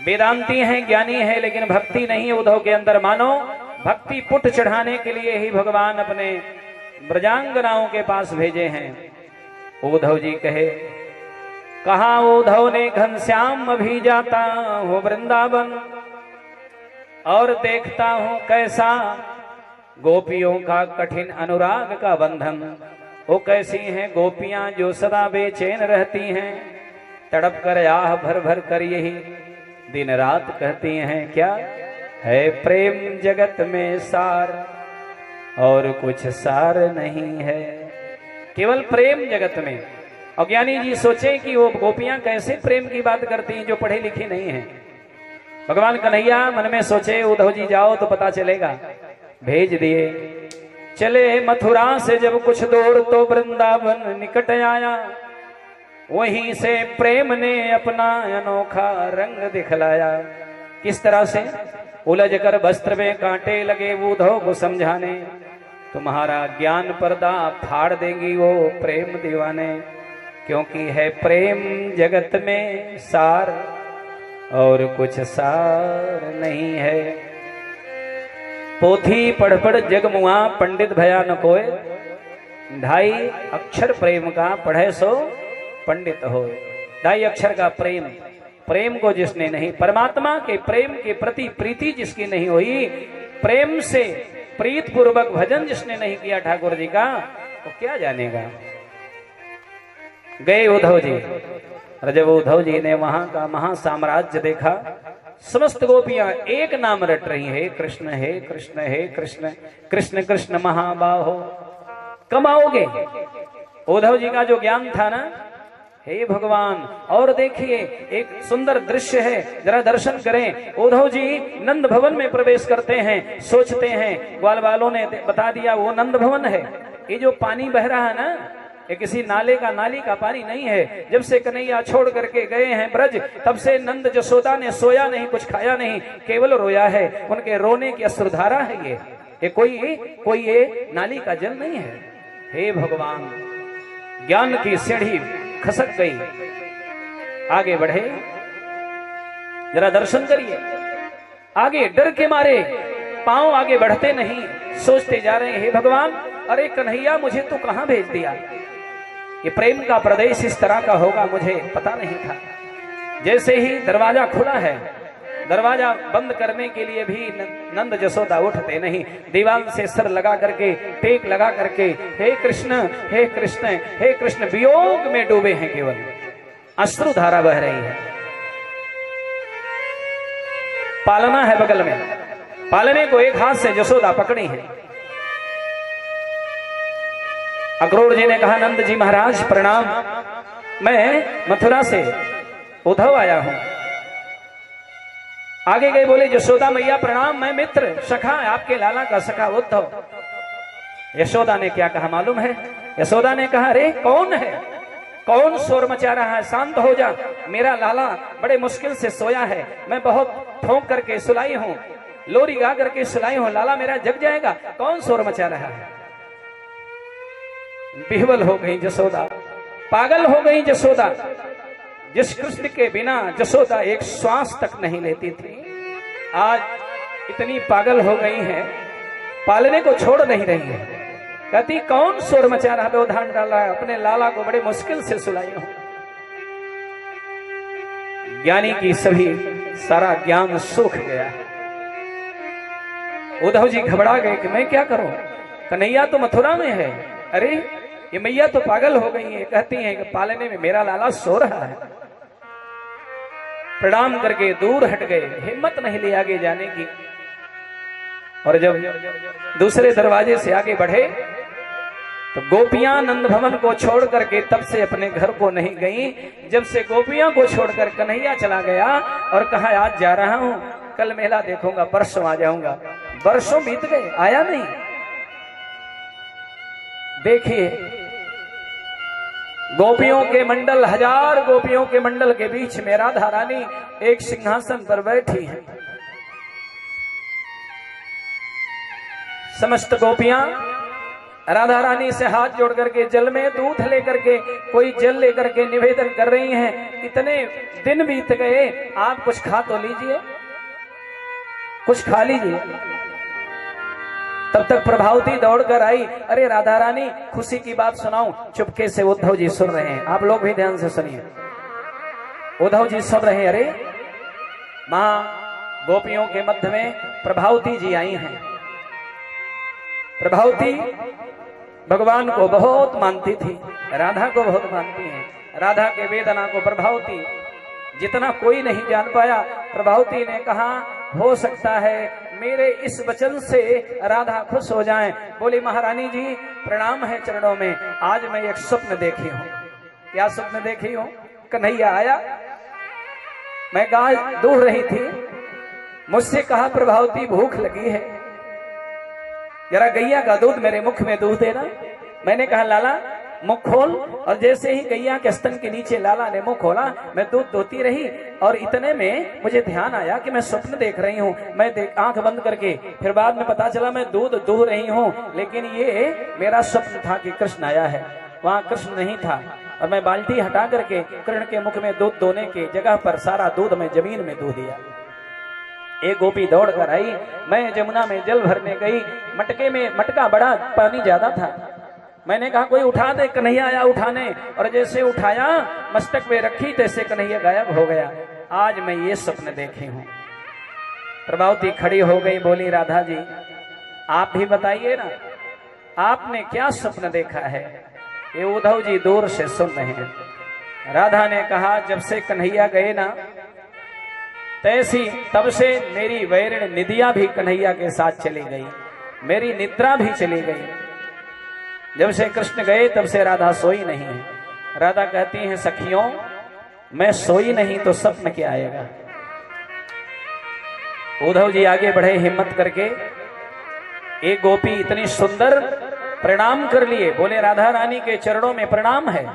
वेदांती हैं, ज्ञानी हैं, लेकिन भक्ति नहीं है उद्धव के अंदर। मानो भक्ति पुट चढ़ाने के लिए ही भगवान अपने ब्रजांगनाओं के पास भेजे हैं। उद्धव जी कहे कहा उद्धव ने घनश्याम अभी जाता हूँ वृंदावन और देखता हूँ कैसा गोपियों का कठिन अनुराग का बंधन। वो कैसी हैं गोपियां जो सदा बेचैन रहती हैं, तड़प कर आह भर भर कर यही दिन रात कहती हैं क्या है प्रेम जगत में सार और कुछ सार नहीं है। केवल प्रेम जगत में। अज्ञानी जी सोचे कि वो गोपियां कैसे प्रेम की बात करती हैं जो पढ़ी लिखी नहीं है। भगवान कन्हैया मन में सोचे उद्धव जी जाओ तो पता चलेगा। भेज दिए। चले मथुरा से जब कुछ दूर तो वृंदावन निकट आया, वहीं से प्रेम ने अपना अनोखा रंग दिखलाया। किस तरह से? उलझ कर वस्त्र में कांटे लगे उद्धव को समझाने, तुम्हारा ज्ञान पर्दा फाड़ देंगी वो प्रेम दीवाने, क्योंकि है प्रेम जगत में सार और कुछ सार नहीं है। पोथी पढ़ पढ़ जग मुआ पंडित भया न कोय, 2.5 अक्षर प्रेम का पढ़े सो पंडित हो। 2.5 अक्षर का प्रेम, प्रेम को जिसने नहीं, परमात्मा के प्रेम के प्रति प्रीति जिसकी नहीं हुई, प्रेम से प्रीत पूर्वक भजन जिसने नहीं किया ठाकुर जी का, वो क्या जानेगा। गए उद्धव जी, और जब उद्धव जी ने वहां का महासाम्राज्य देखा, समस्त गोपियां एक नाम रट रही है, कृष्ण हे कृष्ण हे कृष्ण, कृष्ण कृष्ण महाबाहो। कमाओगे उद्धव जी का जो ज्ञान था ना, हे भगवान। और देखिए एक सुंदर दृश्य है, जरा दर्शन करें। उद्धव जी नंद भवन में प्रवेश करते हैं, सोचते हैं, ग्वाल वालों ने बता दिया वो नंद भवन है। ये जो पानी बह रहा है ना, ये किसी नाले का, नाली का पानी नहीं है। जब से कन्हैया छोड़ करके गए हैं ब्रज, तब से नंद जसोदा ने सोया नहीं, कुछ खाया नहीं, केवल रोया है। उनके रोने की अश्रुधारा है ये कोई ये नाली का जल नहीं है। हे भगवान, ज्ञान की सीढ़ी खसक गई, आगे बढ़े, जरा दर्शन करिए। आगे डर के मारे पांव आगे बढ़ते नहीं, सोचते जा रहे हैं, हे भगवान, अरे कन्हैया मुझे तो कहां भेज दिया। ये प्रेम का प्रदेश इस तरह का होगा मुझे पता नहीं था। जैसे ही दरवाजा खुला है, दरवाजा बंद करने के लिए भी नंद जसोदा उठते नहीं, दीवान से सर लगा करके, टेक लगा करके, हे कृष्ण हे कृष्ण हे कृष्ण, वियोग में डूबे हैं, केवल अश्रुधारा बह रही है। पालना है बगल में, पालने को एक हाथ से जसोदा पकड़ी है। अक्रूर जी ने कहा, नंद जी महाराज प्रणाम, मैं मथुरा से उद्धव आया हूं। आगे गए, बोले यशोदा मैया प्रणाम, मैं मित्र सखा, आपके लाला का सखा उद्धव। यशोदा ने क्या कहा मालूम है? यशोदा ने कहा, अरे कौन है, कौन शोर मचा रहा है, शांत हो जा, मेरा लाला बड़े मुश्किल से सोया है, मैं बहुत ठोंक करके सुलाई हूं, लोरी गा करके सुलाई हूं, लाला मेरा जग जाएगा, कौन शोर मचा रहा है। बिहवल हो गई जसोदा, पागल हो गई जसोदा। जिस कृष्ण के बिना जसोदा एक श्वास तक नहीं लेती थी, आज इतनी पागल हो गई है, पालने को छोड़ नहीं रही है। कहती कौन शोर मचा रहा, व्यवधान डाला है, अपने लाला को बड़े मुश्किल से सुलाई हूं। ज्ञानी की सभी सारा ज्ञान सूख गया। उद्धव जी घबरा गए कि मैं क्या करूं, कन्हैया तो मथुरा में है, अरे ये मैया तो पागल हो गई है, कहती हैं कि पालने में मेरा लाला सो रहा है। प्रणाम करके दूर हट गए, हिम्मत नहीं ली आगे जाने की। और जब दूसरे दरवाजे से आगे बढ़े तो गोपियां नंद भवन को छोड़ करके तब से अपने घर को नहीं गई। जब से गोपियां को छोड़कर कन्हैया चला गया और कहा आज जा रहा हूं, कल मेला देखूंगा, परसों आ जाऊंगा। वर्षों बीत गए, आया नहीं। देखिए गोपियों के मंडल, 1000 गोपियों के मंडल के बीच में राधा रानी एक सिंहासन पर बैठी है। समस्त गोपियां राधा रानी से हाथ जोड़ करके जल में दूध लेकर के, कोई जल लेकर के निवेदन कर रही हैं। इतने दिन बीत गए, आप कुछ खा तो लीजिए, कुछ खा लीजिए। तब तक प्रभावती दौड़कर आई, अरे राधा रानी खुशी की बात सुनाऊं। चुपके से उद्धव जी सुन रहे हैं, आप लोग भी ध्यान से सुनिए। उद्धव जी सुन रहे हैं, अरे मां गोपियों के मध्य में प्रभावती जी आई हैं। प्रभावती भगवान को बहुत मानती थी, राधा को बहुत मानती हैं। राधा के वेदना को प्रभावती जितना कोई नहीं जान पाया। प्रभावती ने कहा हो सकता है मेरे इस वचन से राधा खुश हो जाएं। बोली महारानी जी प्रणाम है चरणों में, आज मैं एक स्वप्न देखी हूं। क्या स्वप्न देखी हूं? कन्हैया आया, मैं गाय दूह रही थी, मुझसे कहा प्रभावती भूख लगी है, जरा गैया का दूध मेरे मुख में दूध देना। मैंने कहा लाला मुख खोल। और जैसे ही गैया के स्तन के नीचे लाला ने मुख खोला, मैं दूध दोती रही और इतने में मुझे ध्यान आया कि मैं स्वप्न देख रही हूँ। मैं आंख बंद करके, फिर बाद में पता चला मैं दूध दूह रही हूँ, लेकिन ये मेरा स्वप्न था कि कृष्ण आया है। वहां कृष्ण नहीं था और मैं बाल्टी हटा करके कृष्ण के मुख में दूध दोने के जगह पर सारा दूध मैं जमीन में दो दिया। एक गोपी दौड़ कर आई, मैं जमुना में जल भरने गई। मटके में मटका बड़ा, पानी ज्यादा था। मैंने कहा कोई उठा दे, कन्हैया आया उठाने, और जैसे उठाया मस्तक पे रखी तैसे कन्हैया गायब हो गया। आज मैं ये स्वप्न देखी हूं। प्रभावती खड़ी हो गई, बोली राधा जी आप भी बताइए ना, आपने क्या स्वप्न देखा है? ये उद्धव जी दूर से सुन रहे हैं। राधा ने कहा जब से कन्हैया गए ना, तैसी तब से मेरी वैरण निदिया भी कन्हैया के साथ चली गई, मेरी निद्रा भी चली गई। जब से कृष्ण गए तब से राधा सोई नहीं है। राधा कहती हैं सखियों मैं सोई नहीं तो स्वप्न क्या आएगा। उद्धव जी आगे बढ़े हिम्मत करके। एक गोपी इतनी सुंदर प्रणाम कर लिए, बोले राधा रानी के चरणों में प्रणाम है।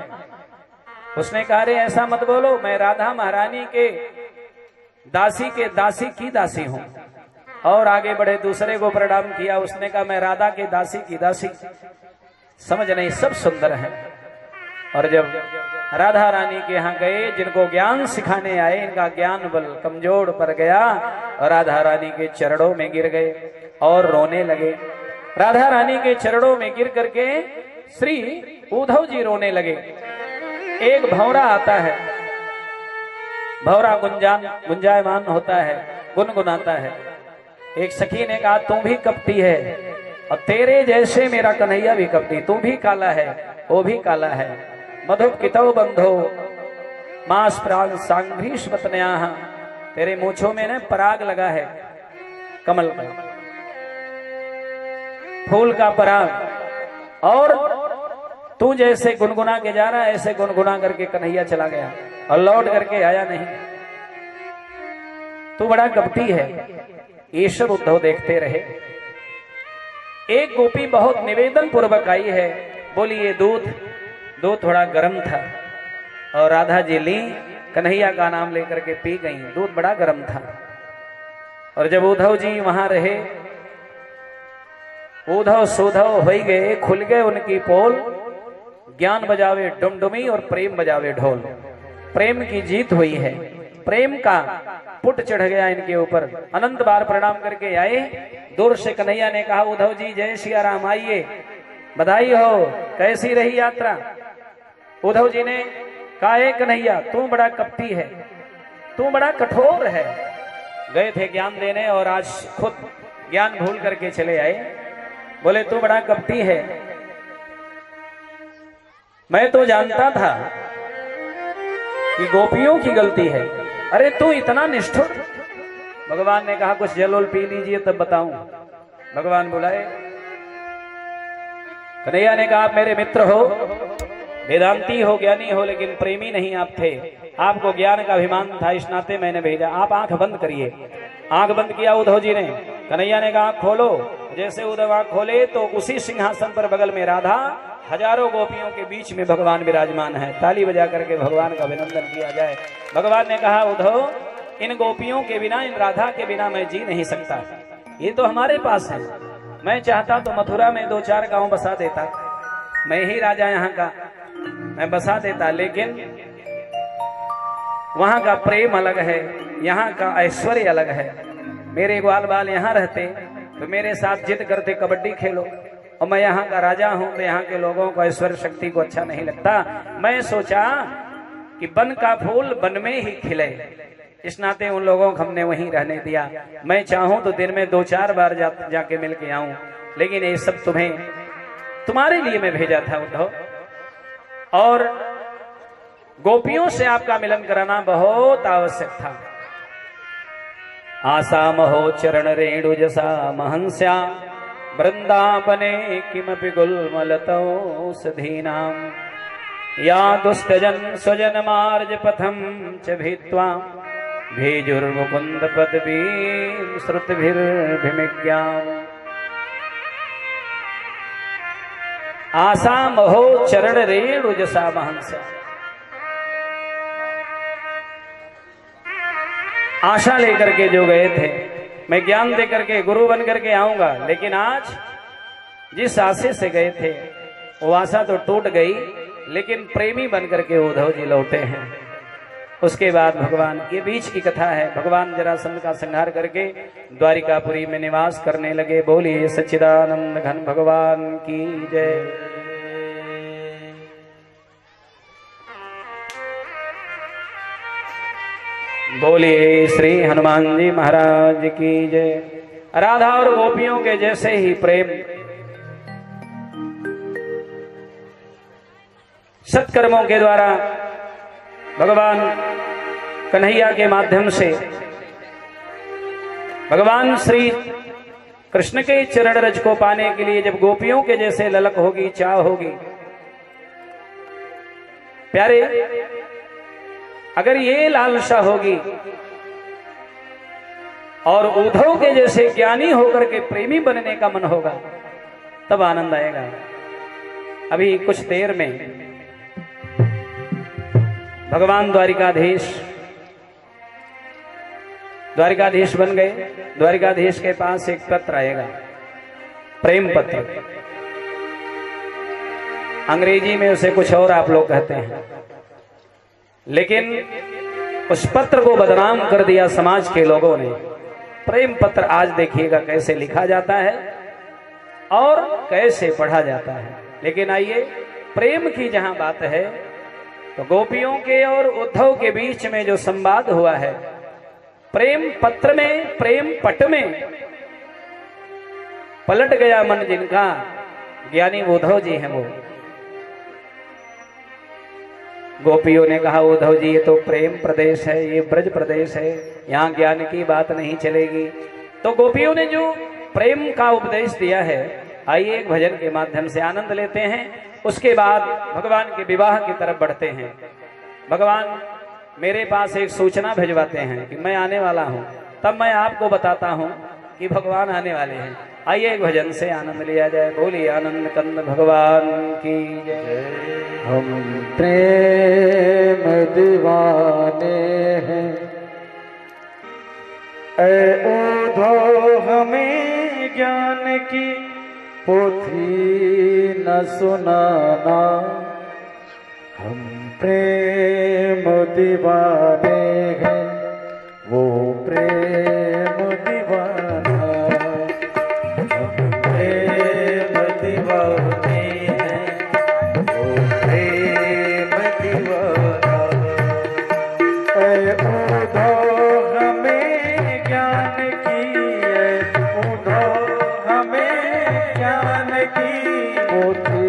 उसने कहा रे ऐसा मत बोलो, मैं राधा महारानी के दासी की दासी हूं। और आगे बढ़े, दूसरे को प्रणाम किया। उसने कहा मैं राधा के दासी की दासी। समझ नहीं, सब सुंदर हैं। और जब राधा रानी के यहाँ गए, जिनको ज्ञान सिखाने आए, इनका ज्ञान बल कमजोर पड़ गया और राधा रानी के चरणों में गिर गए और रोने लगे। राधा रानी के चरणों में गिर करके श्री उद्धव जी रोने लगे। एक भंवरा आता है, भंवरा गुंजायमान होता है, गुनगुनाता है। एक सखी ने कहा तू भी कपटी है और तेरे जैसे मेरा कन्हैया भी कपटी, तू भी काला है वो भी काला है। मधुप कितव बंधो मास प्राग सांघ्रीश वतनया, तेरे मूछों में न पराग लगा है, कमल का फूल का पराग। और तू जैसे गुनगुना के जा रहा है ऐसे गुनगुना करके कन्हैया चला गया और लौट करके आया नहीं। तू बड़ा कपटी है। ये सब उद्धव देखते रहे। एक गोपी बहुत निवेदन पूर्वक आई है, बोली ये दूध थोड़ा गर्म था। और राधा जी ली, कन्हैया का नाम लेकर के पी गई। दूध बड़ा गर्म था। और जब उद्धव जी वहां रहे, उद्धव सुधव हो गए, खुल गए उनकी पोल। ज्ञान बजावे डुमडुमी और प्रेम बजावे ढोल। प्रेम की जीत हुई है, प्रेम का पुट चढ़ गया इनके ऊपर। अनंत बार प्रणाम करके आए। दूर से कन्हैया ने कहा उद्धव जी जय सिया राम, आइए बधाई हो, कैसी रही यात्रा? उद्धव जी ने कहा ए कन्हैया तू बड़ा कपटी है, तू बड़ा कठोर है। गए थे ज्ञान देने और आज खुद ज्ञान भूल करके चले आए। बोले तू बड़ा कपटी है, मैं तो जानता था कि गोपियों की गलती है, अरे तू इतना निष्ठुर। भगवान ने कहा कुछ जल पी लीजिए तब बताऊं। भगवान बुलाए। कन्हैया ने कहा आप मेरे मित्र हो, वेदांती हो, ज्ञानी हो, लेकिन प्रेमी नहीं आप थे। आपको ज्ञान का अभिमान था, इस नाते मैंने भेजा। आप आंख बंद करिए। आंख बंद किया उद्धव जी ने। कन्हैया ने कहा आंख खोलो। जैसे उद्धव आंख खोले तो उसी सिंहासन पर बगल में राधा, हजारों गोपियों के बीच में भगवान विराजमान है। ताली बजा करके भगवान का अभिनंदन किया जाए। भगवान ने कहा उद्धव इन गोपियों के बिना, इन राधा के बिना मैं जी नहीं सकता। ये तो हमारे पास है। मैं चाहता तो मथुरा में 2-4 गांव बसा देता, मैं ही राजा यहाँ का, मैं बसा देता। लेकिन वहां का प्रेम अलग है, यहाँ का ऐश्वर्य अलग है। मेरे ग्वाल बाल यहाँ रहते तो मेरे साथ जिद करते कबड्डी खेलो, और मैं यहाँ का राजा हूं तो यहाँ के लोगों को ऐश्वर्य शक्ति को अच्छा नहीं लगता। मैं सोचा कि वन का फूल वन में ही खिले, इस नाते उन लोगों को हमने वहीं रहने दिया। मैं चाहूं तो दिन में 2-4 बार जाके मिल के आऊं, लेकिन ये सब तुम्हारे लिए मैं भेजा था उद्धव। और गोपियों से आपका मिलन कराना बहुत आवश्यक था। आसा महो चरण रेणु जसा महंस्या, वृंदावने किमपि गुल्मलतौ सधीनाम, या दुष्टजन स्वजन मार्ज पथम च भित्वा, भेजुर्मुकुंद पदवीं श्रुतिभिर्भिमिज्ञाम्। आशा महो चरण रेणु जसा महंसा। आशा लेकर के जो गए थे, मैं ज्ञान देकर के गुरु बन करके आऊंगा, लेकिन आज जिस आशे से गए थे वो आशा तो टूट गई, लेकिन प्रेमी बन करके उद्धव जी लौटे हैं। उसके बाद भगवान, ये बीच की कथा है, भगवान जरासंध का संहार करके द्वारिकापुरी में निवास करने लगे। बोलिए सच्चिदानंद घन भगवान की जय। बोलिए श्री हनुमान जी महाराज की जय। राधा और गोपियों के जैसे ही प्रेम सत्कर्मों के द्वारा भगवान कन्हैया के माध्यम से भगवान श्री कृष्ण के चरण रज को पाने के लिए जब गोपियों के जैसे ललक होगी, चाह होगी, प्यारे, अगर ये लालसा होगी और उद्धव के जैसे ज्ञानी होकर के प्रेमी बनने का मन होगा, तब आनंद आएगा। अभी कुछ देर में भगवान द्वारिकाधीश बन गए। द्वारिकाधीश के पास एक पत्र आएगा, प्रेम पत्र। अंग्रेजी में उसे कुछ और आप लोग कहते हैं, लेकिन उस पत्र को बदनाम कर दिया समाज के लोगों ने। प्रेम पत्र आज देखिएगा कैसे लिखा जाता है और कैसे पढ़ा जाता है। लेकिन आइए, प्रेम की जहां बात है तो गोपियों के और उद्धव के बीच में जो संवाद हुआ है, प्रेम पत्र में, प्रेम पट में पलट गया मन जिनका, ज्ञानी उद्धव जी हैं वो। गोपियों ने कहा, उद्धव जी ये तो प्रेम प्रदेश है, ये ब्रज प्रदेश है, यहाँ ज्ञान की बात नहीं चलेगी। तो गोपियों ने जो प्रेम का उपदेश दिया है, आइए एक भजन के माध्यम से आनंद लेते हैं। उसके बाद भगवान के विवाह की तरफ बढ़ते हैं। भगवान मेरे पास एक सूचना भिजवाते हैं कि मैं आने वाला हूं, तब मैं आपको बताता हूं कि भगवान आने वाले हैं। आइए एक भजन से आनंद लिया जाए। बोलिए आनंद कंद भगवान की जय। हम प्रेम दीवाने हैं, ऐ उद्धव हमें ज्ञान की पोथी न सुनाना। हम प्रेम दीवाने हैं, वो प्रेम दीवाना। हम प्रेम दीवाने हैं, वो प्रेम दीवाना। ऐ उद्धव हमें ज्ञान की, ऐ उद्धव हमें ज्ञान की पोथी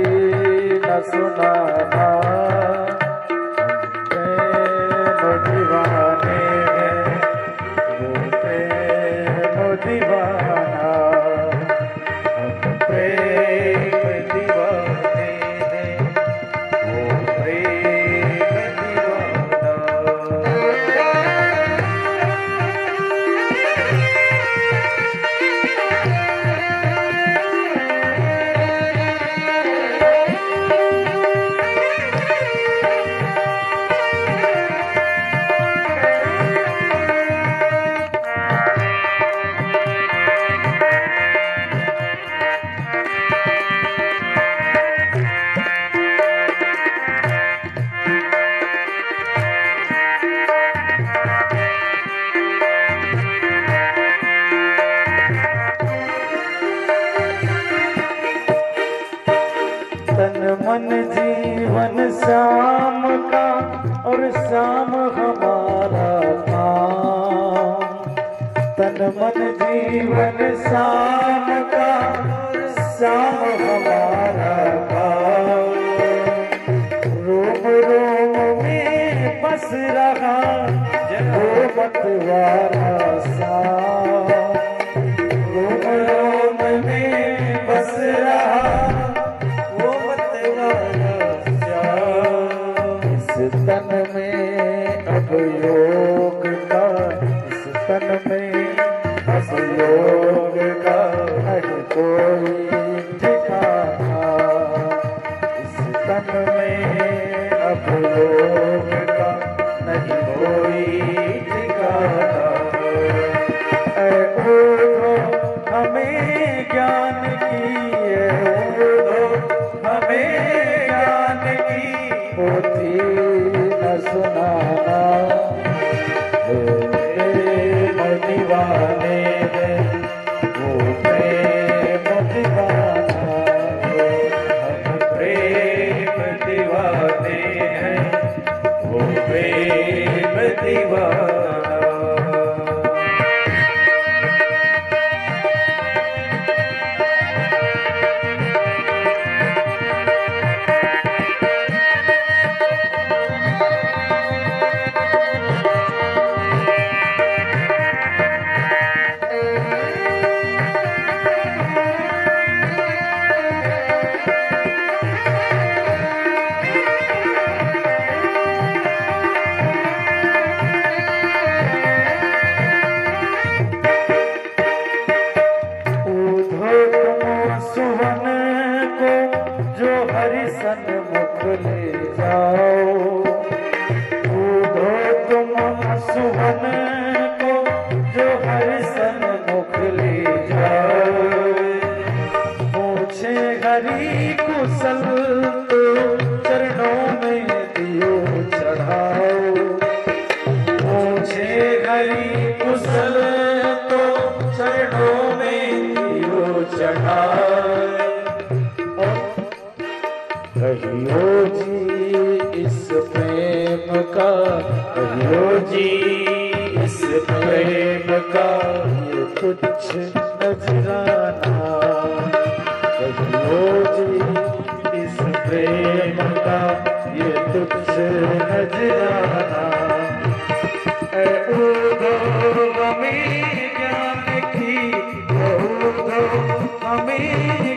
न सुनाना। मन जीवन श्याम का और श्याम हमारा काम। तन मन जीवन श्याम का, श्याम हमारा काम। रोम रोम में बस रहा वो मतवारा श्याम। रोम रोम में बस रहा तन में अब योग का, इस तन में अब योग का नहीं कोई ठिकाना। ज्ञान की है हमें ज्ञान की पोथी न सुनाना प्रेम दीवाने हैं वो प्रेम दीवाना हम प्रेम दीवाने हैं वो प्रेम दीवाना। सन्मुख ले जाओ कूदो तुम सुवन को जो हर सन्मुख ले जाओ पूछे हरि कुशल तो चरणों में दियो चढ़ाओ पूछे हरि कुशल तो चरणों में दियो चढ़ाओ। कहियो जी इस प्रेम का कहियो जी इस प्रेम का ये तुच्छ नजराना कहियो जी इस प्रेम का ये तुच्छ नजराना हमें ज्ञान की हमें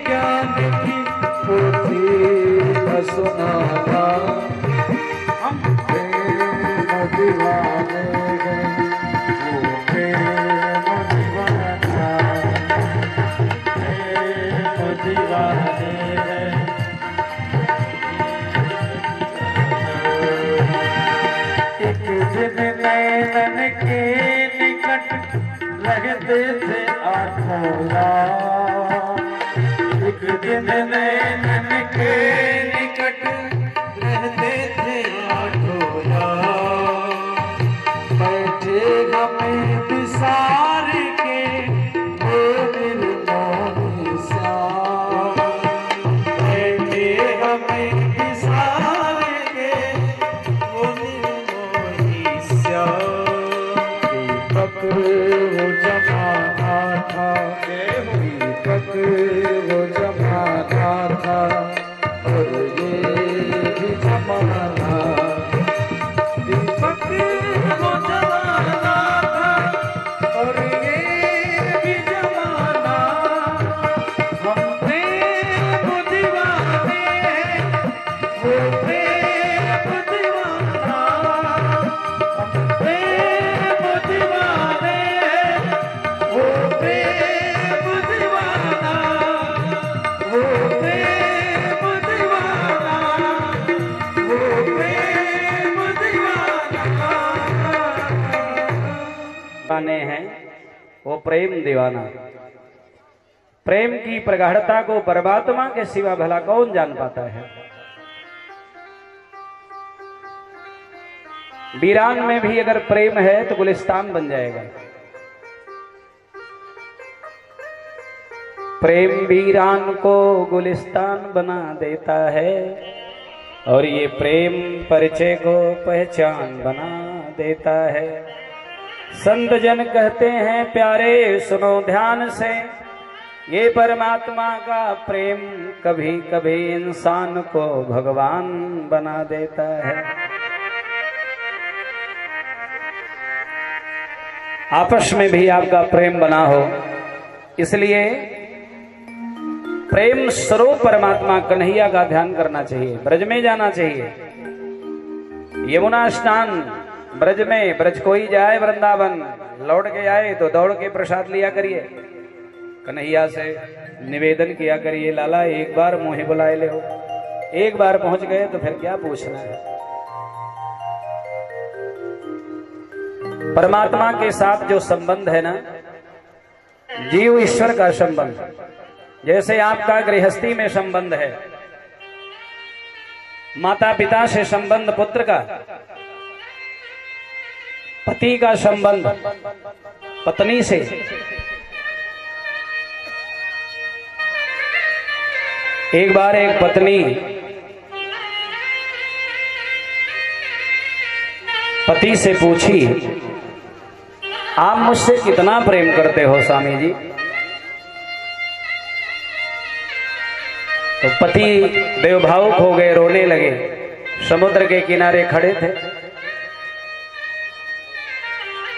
ज्ञान की सुनाना हम प्रेम दीवाने हैं वो प्रेम दीवाना प्रेम दीवाने हैं। एक दिन नैनन के निकट रहते थे आठों यार एक दिन नैनन के निकट रहते थे आठों यार बैठे हमें विसार के वो निर्मोही श्याम बैठे हमें विसार के वो निर्मोही श्याम। दीपक वो जमाना था दीपक वो जमाना था और ये भी जमाना दीपक वो जमाना था और ये भी जमाना हम प्रेम दीवाने वो प्रेम दीवाना हम प्रेम दीवाने वो प्रेम दीवाना वो प्रेम दीवाना वो प्रेम दीवाने हैं वो प्रेम दीवाना। प्रेम की प्रगाढ़ता को परमात्मा के सिवा भला कौन जान पाता है। वीरान में भी अगर प्रेम है तो गुलिस्तान बन जाएगा। प्रेम वीरान को गुलिस्तान बना देता है और ये प्रेम परिचय को पहचान बना देता है। संत जन कहते हैं प्यारे सुनो ध्यान से ये परमात्मा का प्रेम कभी कभी इंसान को भगवान बना देता है। आपस में भी आपका प्रेम बना हो इसलिए प्रेम स्वरूप परमात्मा कन्हैया का ध्यान करना चाहिए। ब्रज में जाना चाहिए। यमुना स्नान ब्रज में ब्रज कोई जाए वृंदावन लौट के आए तो दौड़ के प्रसाद लिया करिए। कन्हैया से निवेदन किया करिए लाला एक बार मोहे बुलाए ले हो। एक बार पहुंच गए तो फिर क्या पूछना है। परमात्मा के साथ जो संबंध है ना जीव ईश्वर का संबंध, जैसे आपका गृहस्थी में संबंध है, माता पिता से संबंध पुत्र का, पति का संबंध पत्नी से, एक बार एक पत्नी पति से पूछी, आप मुझसे कितना प्रेम करते हो स्वामी जी? तो पति देव भावुक हो गए, रोने लगे। समुद्र के किनारे खड़े थे,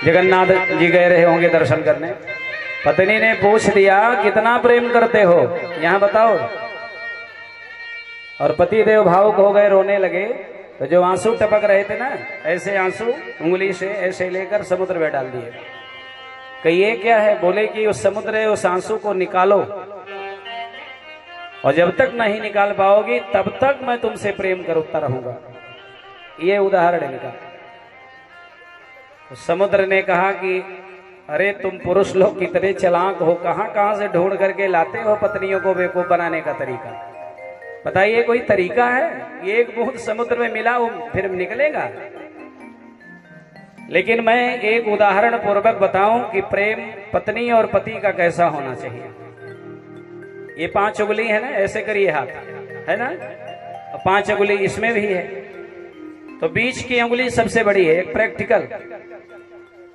जगन्नाथ जी गए रहे होंगे दर्शन करने। पत्नी ने पूछ दिया, कितना प्रेम करते हो यहां बताओ। और पति देव भावुक हो गए, रोने लगे। तो जो आंसू टपक रहे थे ना, ऐसे आंसू उंगली से ऐसे लेकर समुद्र में डाल दिए। कहिए क्या है? बोले कि उस समुद्र है, उस आंसू को निकालो, और जब तक नहीं निकाल पाओगी तब तक मैं तुमसे प्रेम करता रहूंगा। ये उदाहरण इनका। तो समुद्र ने कहा कि अरे तुम पुरुष लोग कितने चालाक हो, कहां कहां से ढूंढ करके लाते हो पत्नियों को बेवकूफ बनाने का तरीका। बताइए कोई तरीका है? ये एक बूंद समुद्र में मिला वो फिर निकलेगा? लेकिन मैं एक उदाहरण पूर्वक बताऊं कि प्रेम पत्नी और पति का कैसा होना चाहिए। ये 5 उंगली है ना, ऐसे करिए हाथ, है ना, 5 उंगली इसमें भी है। तो बीच की उंगली सबसे बड़ी है, एक प्रैक्टिकल।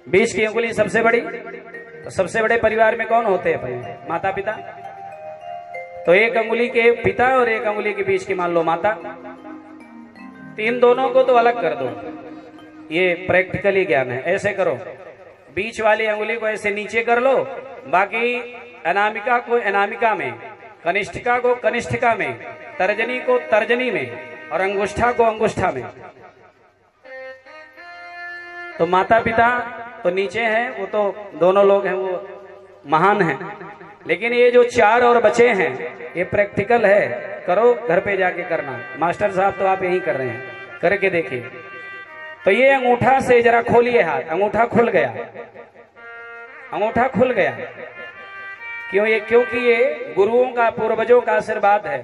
बीच की उंगली सबसे बड़ी। तो सबसे बड़े परिवार में कौन होते हैं? माता पिता। तो एक उंगली के पिता और एक उंगली के बीच की मान लो माता। तीन दोनों को तो अलग कर दो, ये प्रैक्टिकली ज्ञान है। ऐसे करो, बीच वाली उंगली को ऐसे नीचे कर लो, बाकी अनामिका को अनामिका में, कनिष्ठिका को कनिष्ठिका में, तर्जनी को तर्जनी में, और अंगुष्ठा को अंगुष्ठा में। तो माता पिता तो नीचे हैं, वो तो दोनों लोग हैं, वो महान हैं। लेकिन ये जो 4 और बचे हैं, ये प्रैक्टिकल है। करो, घर पे जाके करना। मास्टर साहब तो आप यही कर रहे हैं, करके देखिए। तो ये अंगूठा से जरा खोलिए हाथ, अंगूठा खुल गया, अंगूठा खुल गया। क्यों? ये क्योंकि ये गुरुओं का, पूर्वजों का आशीर्वाद है।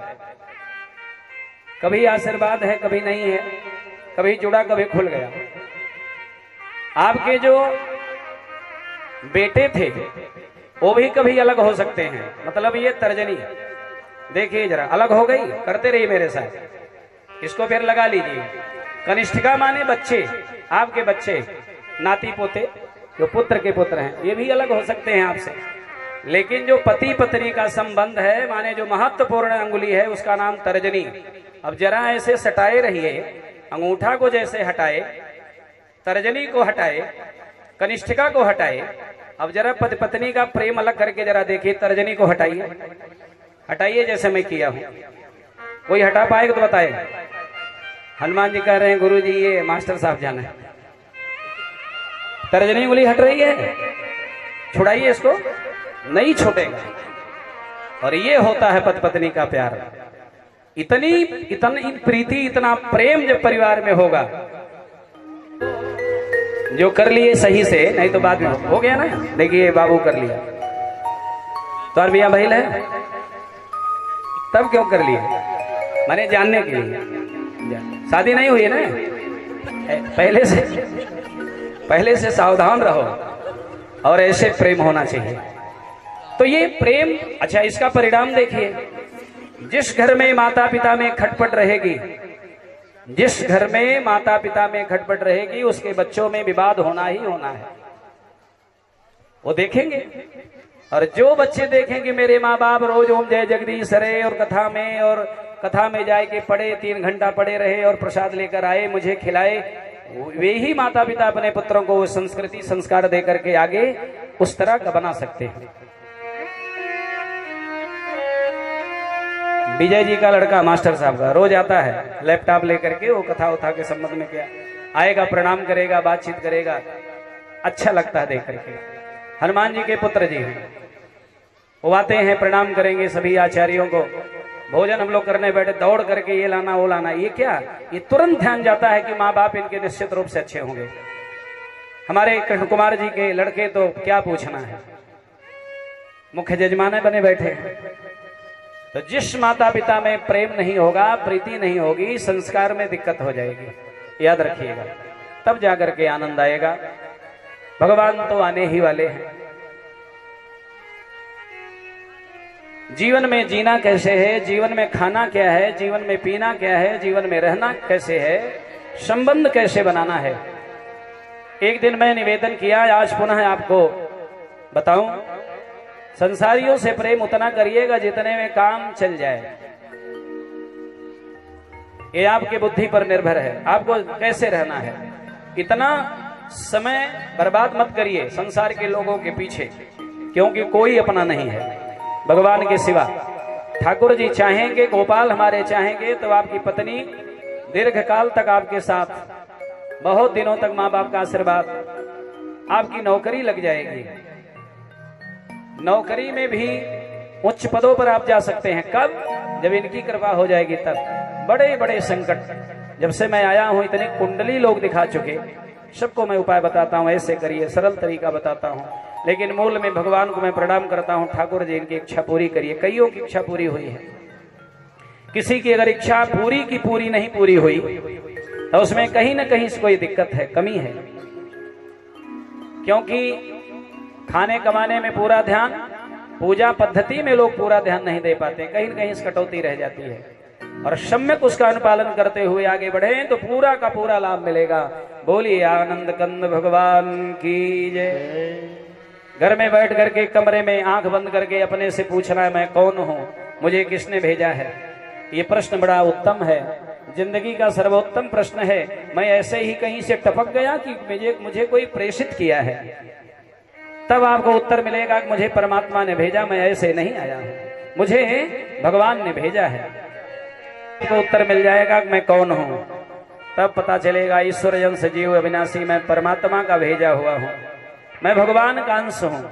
कभी आशीर्वाद है, कभी नहीं है, कभी जुड़ा, कभी खुल गया। आपके जो बेटे थे वो भी कभी अलग हो सकते हैं। मतलब ये तर्जनी देखिए जरा, अलग हो गई, करते रहिए मेरे साथ। इसको फिर लगा लीजिए। कनिष्ठिका माने बच्चे, आपके बच्चे, नाती पोते, जो पुत्र के पुत्र हैं, ये भी अलग हो सकते हैं आपसे। लेकिन जो पति पत्नी का संबंध है, माने जो महत्वपूर्ण अंगुली है, उसका नाम तर्जनी। अब जरा ऐसे सटाए रहिए, अंगूठा को जैसे हटाए, तर्जनी को हटाए, कनिष्ठिका को हटाए। अब जरा पति पत्नी का प्रेम अलग करके जरा देखिए, तर्जनी को हटाइए, हटाइए जैसे मैं किया हूं। कोई हटा पाएगा तो बताए। हनुमान जी कह रहे हैं गुरु जी ये मास्टर साहब जाना है। तर्जनी उंगली हट रही है, छुड़ाइए इसको, नहीं छूटेगा। और ये होता है पति पत्नी का प्यार। इतनी प्रीति, इतना प्रेम जब परिवार में होगा, जो कर लिए सही से, नहीं तो बाद में हो गया ना। देखिए बाबू कर लिया, तो और भैया बहल है, तब क्यों कर लिए? मैंने जानने के लिए। शादी नहीं हुई है ना, पहले से सावधान रहो। और ऐसे प्रेम होना चाहिए। तो ये प्रेम, अच्छा इसका परिणाम देखिए। जिस घर में माता पिता में खटपट रहेगी, जिस घर में माता पिता में खटपट रहेगी, उसके बच्चों में विवाद होना ही होना है। वो देखेंगे। और जो बच्चे देखेंगे मेरे माँ बाप रोज ओम जय जगदीश हरे और कथा में जाए के पढ़े, 3 घंटा पढ़े रहे और प्रसाद लेकर आए, मुझे खिलाए, वे ही माता पिता अपने पुत्रों को संस्कृति संस्कार दे करके आगे उस तरह का बना सकते हैं। विजय जी का लड़का मास्टर साहब का रोज आता है लैपटॉप लेकर के, वो कथा उथा के संबंध में क्या आएगा, प्रणाम करेगा, बातचीत करेगा, अच्छा लगता है देख करके। हनुमान जी के पुत्र जी हैं, वो आते हैं, प्रणाम करेंगे सभी आचार्यों को। भोजन हम लोग करने बैठे, दौड़ करके ये लाना वो लाना, ये क्या, ये तुरंत ध्यान जाता है कि माँ बाप इनके निश्चित रूप से अच्छे होंगे। हमारे कृष्ण कुमार जी के लड़के तो क्या पूछना है, मुख्य जजमाने बने बैठे हैं। तो जिस माता पिता में प्रेम नहीं होगा, प्रीति नहीं होगी, संस्कार में दिक्कत हो जाएगी, याद रखिएगा। तब जाकर के आनंद आएगा। भगवान तो आने ही वाले हैं। जीवन में जीना कैसे है, जीवन में खाना क्या है, जीवन में पीना क्या है, जीवन में रहना कैसे है, संबंध कैसे बनाना है। एक दिन मैं निवेदन किया, आज पुनः आपको बताऊं, संसारियों से प्रेम उतना करिएगा जितने में काम चल जाए। ये आपकी बुद्धि पर निर्भर है, आपको कैसे रहना है। इतना समय बर्बाद मत करिए संसार के लोगों के पीछे, क्योंकि कोई अपना नहीं है भगवान के सिवा। ठाकुर जी चाहेंगे, गोपाल हमारे चाहेंगे तो आपकी पत्नी दीर्घ काल तक आपके साथ, बहुत दिनों तक माँ बाप का आशीर्वाद, आपकी नौकरी लग जाएगी। नौकरी में भी उच्च पदों पर आप जा सकते हैं। कब? जब इनकी कृपा हो जाएगी तब। बड़े बड़े संकट, जब से मैं आया हूं इतनी कुंडली लोग दिखा चुके, सबको मैं उपाय बताता हूं, ऐसे करिए, सरल तरीका बताता हूं, लेकिन मूल में भगवान को मैं प्रणाम करता हूं। ठाकुर जी इनकी इच्छा पूरी करिए। कईयों की इच्छा पूरी हुई है। किसी की अगर इच्छा पूरी की पूरी नहीं पूरी हुई तो उसमें कहीं ना कहीं कोई दिक्कत है, कमी है। क्योंकि खाने कमाने में पूरा ध्यान, पूजा पद्धति में लोग पूरा ध्यान नहीं दे पाते, कहीं न कहीं कटौती रह जाती है। और सम्यक उसका अनुपालन करते हुए आगे बढ़े तो पूरा का पूरा लाभ मिलेगा। बोलिए आनंद कंद भगवान की जय। घर में बैठ करके कमरे में आंख बंद करके अपने से पूछना है, मैं कौन हूं, मुझे किसने भेजा है। ये प्रश्न बड़ा उत्तम है, जिंदगी का सर्वोत्तम प्रश्न है। मैं ऐसे ही कहीं से टपक गया कि मुझे कोई प्रेषित किया है, तब आपको उत्तर मिलेगा कि मुझे परमात्मा ने भेजा, मैं ऐसे नहीं आया हूं, मुझे भगवान ने भेजा है। आपको उत्तर मिल जाएगा कि मैं कौन हूं, तब पता चलेगा ईश्वर जन सजीव अविनाशी, मैं परमात्मा का भेजा हुआ हूं, मैं भगवान का अंश हूं।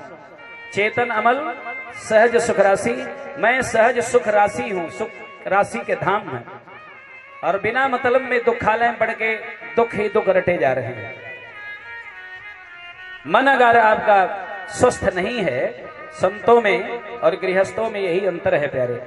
चेतन अमल सहज सुख राशि, मैं सहज सुख राशि हूं, सुख राशि के धाम में। और बिना मतलब में दुखालय में पड़ के दुख ही दुख रटे जा रहे हैं। मन अगर आपका स्वस्थ नहीं है, संतों में और गृहस्थों में यही अंतर है प्यारे।